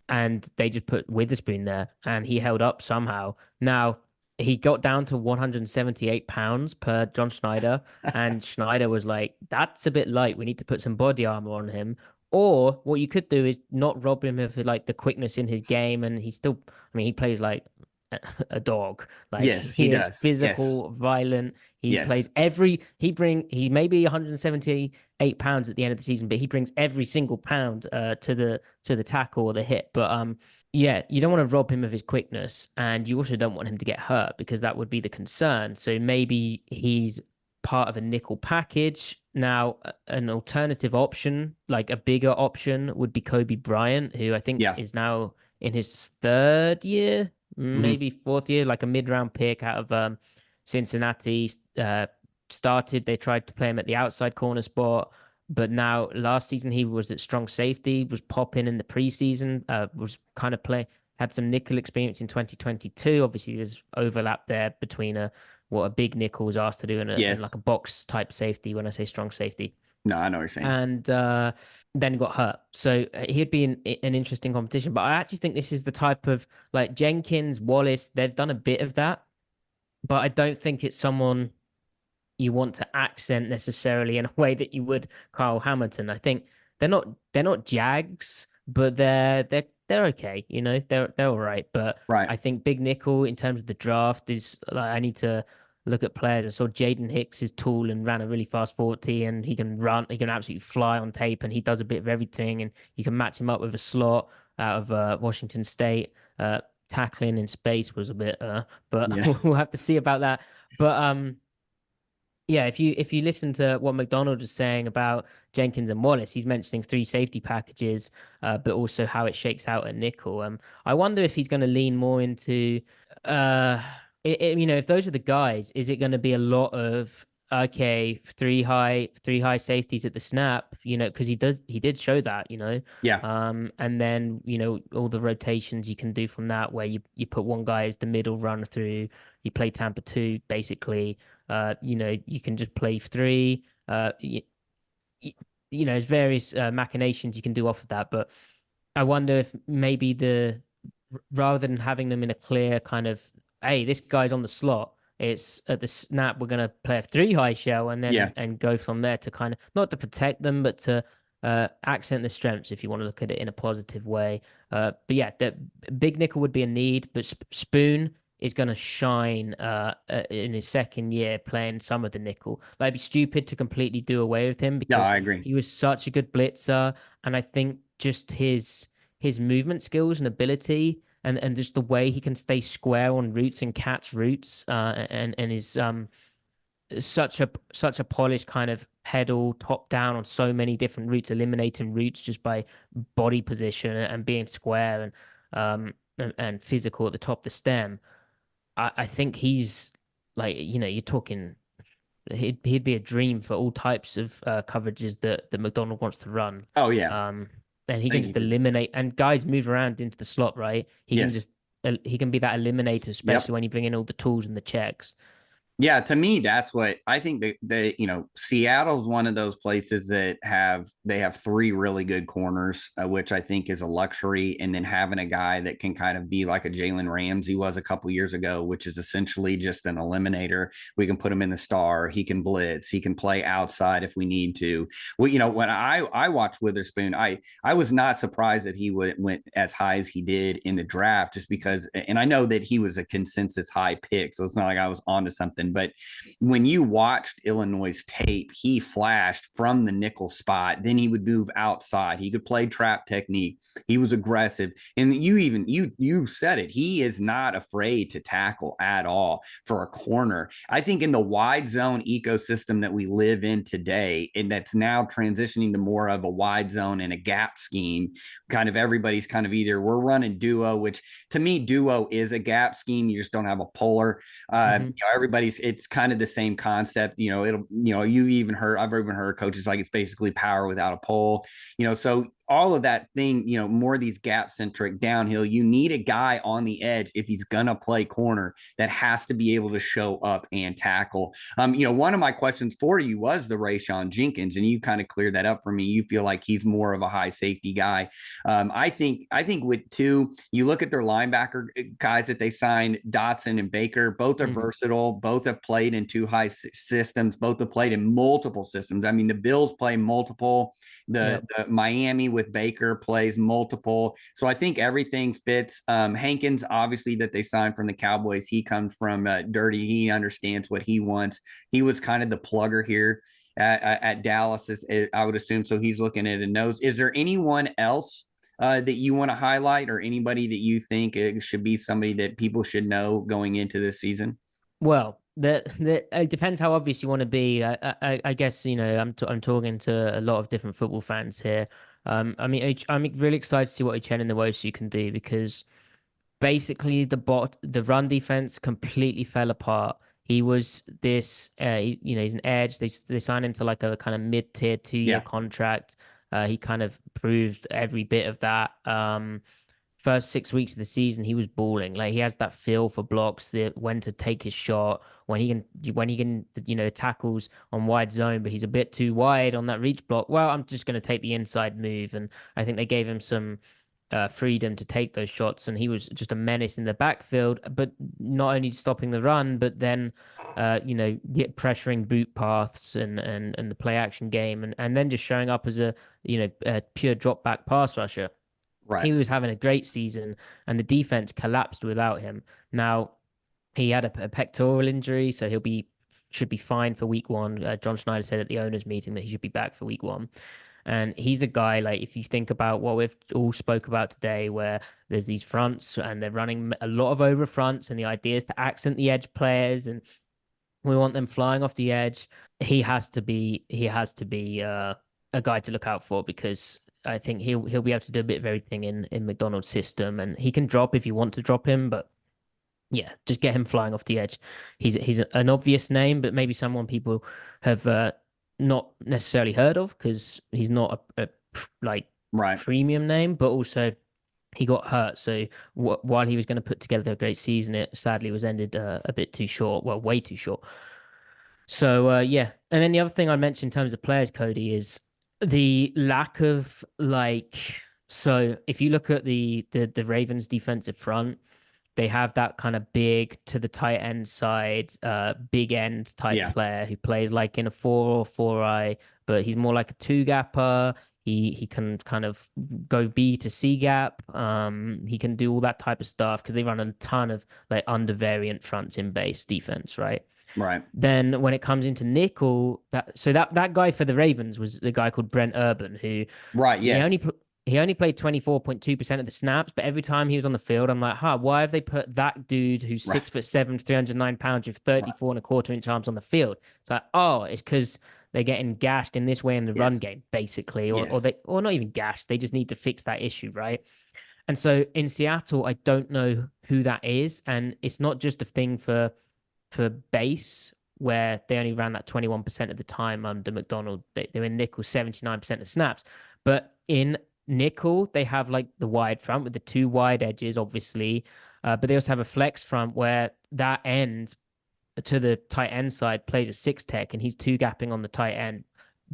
And they just put Witherspoon there, and he held up somehow. Now he got down to 178 pounds per John Schneider, and Schneider was like, "That's a bit light. We need to put some body armor on him." Or what you could do is not rob him of like the quickness in his game, and he still, I mean, he plays like a dog. Like Yes, he he is does. Yes. physical, violent. He Yes. plays he may be 178 pounds at the end of the season, but he brings every single pound to the tackle or the hit. But yeah, you don't want to rob him of his quickness, and you also don't want him to get hurt because that would be the concern. So maybe he's part of a nickel package. Now, an alternative option, like a bigger option, would be Kobe Bryant, who I think Yeah. is now in his third year, Mm-hmm. maybe fourth year, like a mid-round pick out of Cincinnati. Started, they tried to play him at the outside corner spot, but now last season he was at strong safety, was popping in the preseason, was kind of had some nickel experience in 2022. Obviously, there's overlap there between what a big nickel was asked to do in Yes. like a box type safety when I say strong safety. No, I know what you're saying. And then got hurt. So he'd be an interesting competition. But I actually think this is the type of like Jenkins, Wallace, they've done a bit of that, but I don't think it's someone you want to accent necessarily in a way that you would Kyle Hamilton. I think they're not Jags, but they're okay. They're all right. But Right. I think Big Nickel in terms of the draft is like I need to look at players. I saw Jaden Hicks is tall and ran a really fast 40, and he can run. He can absolutely fly on tape, and he does a bit of everything. And you can match him up with a slot out of Washington State. Tackling in space was a bit, but Yeah. we'll have to see about that. But yeah, if you listen to what Macdonald was saying about Jenkins and Wallace, he's mentioning three safety packages, but also how it shakes out at nickel. I wonder if he's going to lean more into, if those are the guys, is it going to be a lot of okay, three high safeties at the snap, because he did show that, Yeah. and then all the rotations you can do from that, where you put one guy as the middle run through, you play Tampa 2 basically. You can just play three. There's various machinations you can do off of that, but I wonder if maybe rather than having them in a clear kind of, hey, this guy's on the slot, it's at the snap we're gonna play a three high shell and then Yeah. and go from there to kind of not to protect them, but to accent the strengths if you want to look at it in a positive way. But yeah, the big nickel would be a need, but Spoon is going to shine in his second year playing some of the nickel. Like, it'd be stupid to completely do away with him No, because I agree. he was such a good blitzer, and I think just his movement skills and ability, and just the way he can stay square on routes and catch routes, and is such a polished kind of pedal top down on so many different routes, eliminating routes just by body position and being square and physical at the top of the stem. I think he's like, you're talking, he'd be a dream for all types of coverages that Macdonald wants to run. Oh yeah. And he can Thank you just for eliminate, and guys move around into the slot, right? yes. He can be that eliminator, Yep. especially when you bring in all the tools and the checks. Yeah, to me, that's what I think that Seattle's one of those places that they have three really good corners, which I think is a luxury. And then having a guy that can kind of be like a Jalen Ramsey was a couple years ago, which is essentially just an eliminator. We can put him in the star. He can blitz. He can play outside if we need to. Well, when I watched Witherspoon, I was not surprised that he went as high as he did in the draft, just because. And I know that he was a consensus high pick, so it's not like I was onto something. something. But when you watched Illinois' tape, he flashed from the nickel spot. Then he would move outside. He could play trap technique. He was aggressive. And you said it. He is not afraid to tackle at all for a corner. I think in the wide zone ecosystem that we live in today, and that's now transitioning to more of a wide zone and a gap scheme, kind of everybody's kind of either we're running duo, which to me, duo is a gap scheme. You just don't have a polar. Everybody's, it's kind of the same concept. I've even heard coaches like it's basically power without a pole, so all of that thing, more of these gap centric downhill, you need a guy on the edge if he's going to play corner that has to be able to show up and tackle. One of my questions for you was the Rayshawn Jenkins, and you kind of cleared that up for me. You feel like he's more of a high safety guy. I think with two, you look at their linebacker guys that they signed, Dotson and Baker, both are versatile. Both have played in two high systems. Both have played in multiple systems. I mean, the Bills play multiple. The Miami with Baker plays multiple. So I think everything fits. Hankins, obviously, that they signed from the Cowboys, he comes from Durde. He understands what he wants. He was kind of the plugger here at Dallas, I would assume. So he's looking at a nose. Is there anyone else that you want to highlight, or anybody that you think it should be somebody that people should know going into this season? Well, it depends how obvious you want to be. I guess I'm talking to a lot of different football fans here. I mean, I'm really excited to see what Uchenna Nwosu can do, because basically the run defense completely fell apart. He was this, he's an edge. They signed him to like a kind of mid-tier 2-year contract. He kind of proved every bit of that. First 6 weeks of the season, he was balling. Like, he has that feel for blocks, when to take his shot, when he can, tackles on wide zone, but he's a bit too wide on that reach block. Well, I'm just going to take the inside move. And I think they gave him some freedom to take those shots, and he was just a menace in the backfield, but not only stopping the run, but then pressuring boot paths and the play action game, and then just showing up as a pure drop back pass rusher. Right. He was having a great season, and the defense collapsed without him. Now, he had a pectoral injury, so should be fine for week one. John Schneider said at the owners' meeting that he should be back for week one. And he's a guy, like, if you think about what we've all spoke about today, where there's these fronts and they're running a lot of over fronts, and the idea is to accent the edge players, and we want them flying off the edge. He has to be a guy to look out for, because I think he'll be able to do a bit of everything in Macdonald's system, and he can drop if you want to drop him, but yeah, just get him flying off the edge. He's an obvious name, but maybe someone people have not necessarily heard of, because he's not a premium name, but also he got hurt. So while he was going to put together a great season, it sadly was ended a bit too short. Well, way too short. So yeah, and then the other thing I mentioned in terms of players, Cody, is the lack of So if you look at the Ravens defensive front, they have that kind of big to the tight end side, big end type player who plays like in a 4 or 4-eye, but he's more like a 2-gapper. He can kind of go B to C gap. He can do all that type of stuff, because they run a ton of like under variant fronts in base defense, right? Right. Then when it comes into nickel, that guy for the Ravens was the guy called Brent Urban, who he only played 24.2% of the snaps, but every time he was on the field, I'm like, why have they put that dude who's 6'7", 309 pounds with 34 and a quarter inch arms on the field? It's like, it's because they're getting gashed in this way in the run game, basically, or not even gashed. They just need to fix that issue, right? And so in Seattle, I don't know who that is, and it's not just a thing for base, where they only ran that 21% of the time under Macdonald. They're in nickel 79% of snaps, but in nickel they have like the wide front with the 2 wide edges, obviously, but they also have a flex front where that end to the tight end side plays a 6 tech, and he's 2-gapping on the tight end,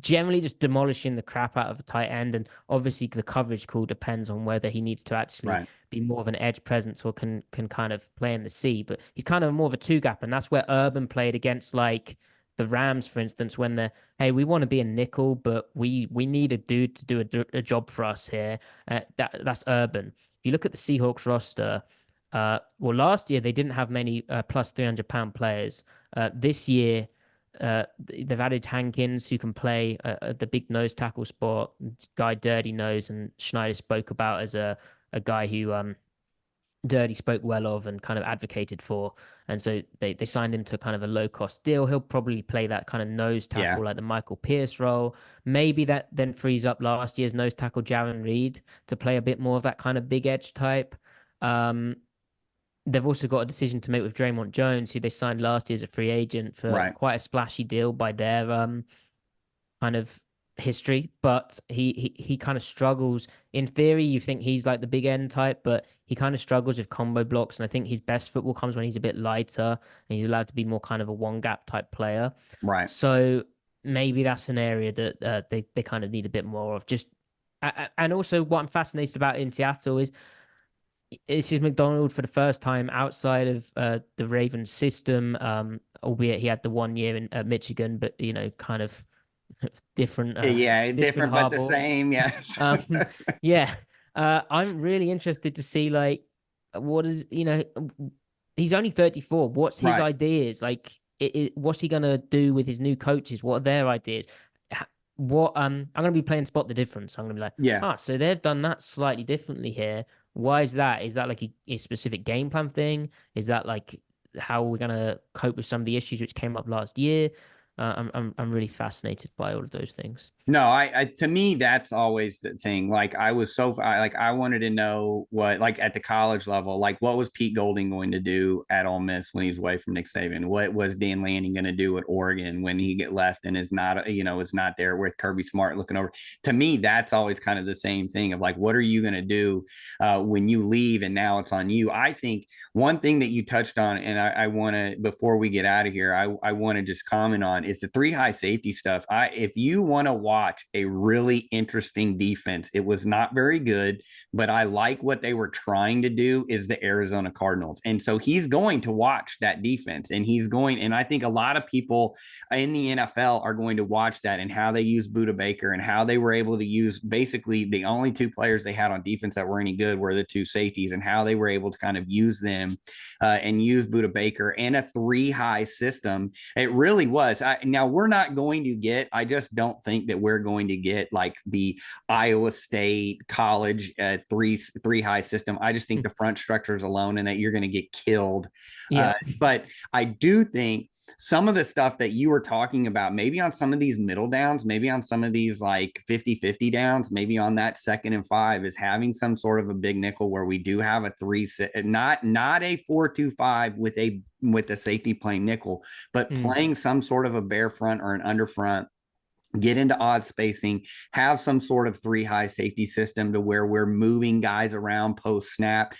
generally just demolishing the crap out of the tight end. And obviously the coverage call depends on whether he needs to actually be more of an edge presence or can kind of play in the C, but he's kind of more of a 2-gap, and that's where Urban played against like the Rams, for instance, when they're, hey, we want to be a nickel, but we need a dude to do a job for us here. That's Urban. If you look at the Seahawks roster, Well, last year they didn't have many plus 300-pound players. This year, they've added Hankins, who can play the big nose tackle spot. Guy Dirty Nose and Schneider spoke about as a guy who Dirty spoke well of and kind of advocated for. And so they signed him to kind of a low cost deal. He'll probably play that kind of nose Yeah. tackle like the Michael Pierce role. Maybe that then frees up last year's nose tackle Jaron Reed to play a bit more of that kind of big edge type. Um, they've also got a decision to make with Draymond Jones, who they signed last year as a free agent for Right. quite a splashy deal by their kind of history, but he kind of struggles. In theory, you think he's like the big end type, but he kind of struggles with combo blocks. And I think his best football comes when he's a bit lighter and he's allowed to be more kind of a one gap type player. Right. So maybe that's an area that they kind of need a bit more of. Just and also what I'm fascinated about in Seattle is this is Macdonald for the first time outside of the Ravens system, albeit he had the 1 year in Michigan, but kind of different Yeah, different different but the harbor. same. Yes. Yeah. I'm really interested to see like what is he's only 34. What's his Right. ideas? Like what's he gonna do with his new coaches? What are their ideas? What I'm gonna be playing spot the difference. I'm gonna be like, Yeah. so they've done that slightly differently here. Why is that? Is that like a specific game plan thing? Is that like how we're gonna cope with some of the issues which came up last year? I'm really fascinated by all of those things. No, I to me that's always the thing. Like I wanted to know what, like, at the college level, like what was Pete Golding going to do at Ole Miss when he's away from Nick Saban? What was Dan Lanning going to do at Oregon when he get left and is not there with Kirby Smart looking over? To me, that's always kind of the same thing of like, what are you going to do when you leave and now it's on you? I think one thing that you touched on, and I want to, before we get out of here, I want to just comment on is the three high safety stuff. If you want to watch a really interesting defense, it was not very good, but I like what they were trying to do is the Arizona Cardinals. And so he's going to watch that defense and I think a lot of people in the NFL are going to watch that and how they use Budda Baker and how they were able to use basically the only two players they had on defense that were any good were the two safeties and how they were able to kind of use them and use Budda Baker in a three high system. It really was. Now we're not going to get, I just don't think that we're going to get like the Iowa State college three high system. I just think the front structures alone and that you're going to get killed. Yeah. But I do think some of the stuff that you were talking about, maybe on some of these middle downs, maybe on some of these like 50-50 downs, maybe on that 2nd and 5 is having some sort of a big nickel where we do have a three, not a 4-2-5 with a safety playing nickel, but playing some sort of a bare front or an under front, get into odd spacing, have some sort of three high safety system to where we're moving guys around post snap.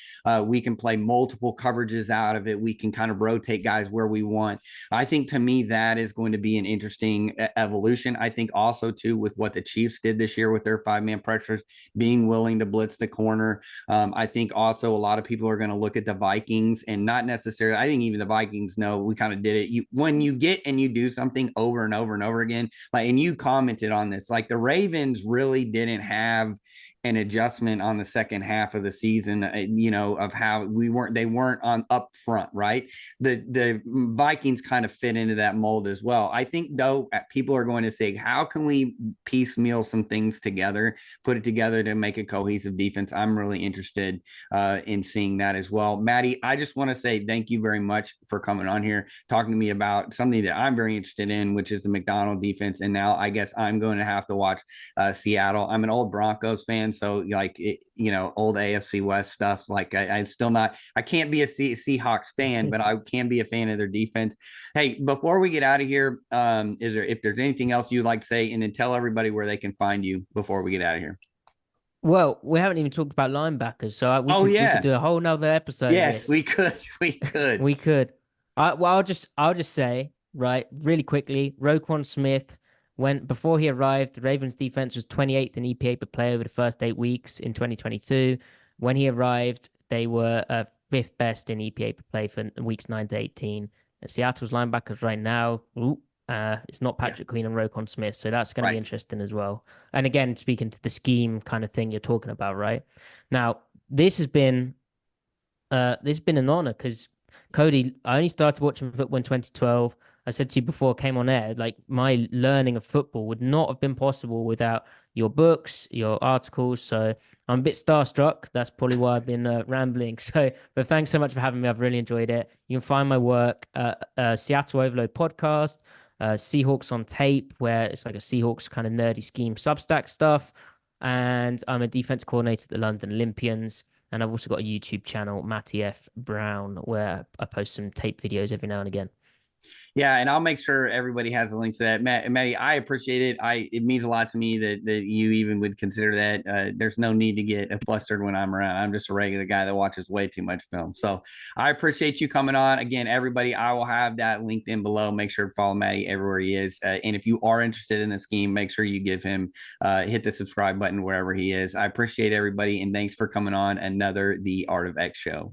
We can play multiple coverages out of it. We can kind of rotate guys where we want. I think to me, that is going to be an interesting evolution. I think also too, with what the Chiefs did this year with their 5-man pressures, being willing to blitz the corner. I think also a lot of people are going to look at the Vikings and not necessarily, I think even the Vikings know we kind of did it. When you get and you do something over and over and over again, like, and you commented on this, like the Ravens really didn't have an adjustment on the second half of the season, of how they weren't on up front, right? The Vikings kind of fit into that mold as well. I think though, people are going to say, how can we piecemeal some things together, put it together to make a cohesive defense? I'm really interested in seeing that as well. Matty, I just want to say thank you very much for coming on here, talking to me about something that I'm very interested in, which is the Macdonald defense. And now I guess I'm going to have to watch Seattle. I'm an old Broncos fan, so like old AFC West stuff. Like I can't be a Seahawks fan, but I can be a fan of their defense. Hey, before we get out of here, if there's anything else you'd like to say, and then tell everybody where they can find you before we get out of here. Well, we haven't even talked about linebackers, so we could do a whole nother episode. Yes, we could. We could. I'll just say, right, really quickly, Roquan Smith, before he arrived, the Ravens defense was 28th in EPA per play over the first 8 weeks in 2022. When he arrived, they were 5th best in EPA per play for weeks 9 to 18. Seattle's linebackers right now, it's not Patrick Queen and Roquan Smith, so that's going to be interesting as well. And again, speaking to the scheme kind of thing you're talking about, right? Now, this has been This has been an honor because Cody, I only started watching football in 2012. I said to you before I came on air, like my learning of football would not have been possible without your books, your articles. So I'm a bit starstruck. That's probably why I've been rambling. So, but thanks so much for having me. I've really enjoyed it. You can find my work at Seattle Overload podcast, Seahawks on Tape, where it's like a Seahawks kind of nerdy scheme Substack stuff. And I'm a defense coordinator at the London Olympians. And I've also got a YouTube channel, Matty F. Brown, where I post some tape videos every now and again. Yeah, and I'll make sure everybody has a link to that. Matty, I appreciate it. It means a lot to me that you even would consider that. There's no need to get flustered when I'm around. I'm just a regular guy that watches way too much film. So I appreciate you coming on. Again, everybody, I will have that linked in below. Make sure to follow Matty everywhere he is. And if you are interested in the scheme, make sure you give him hit the subscribe button wherever he is. I appreciate everybody, and thanks for coming on another The Art of X show.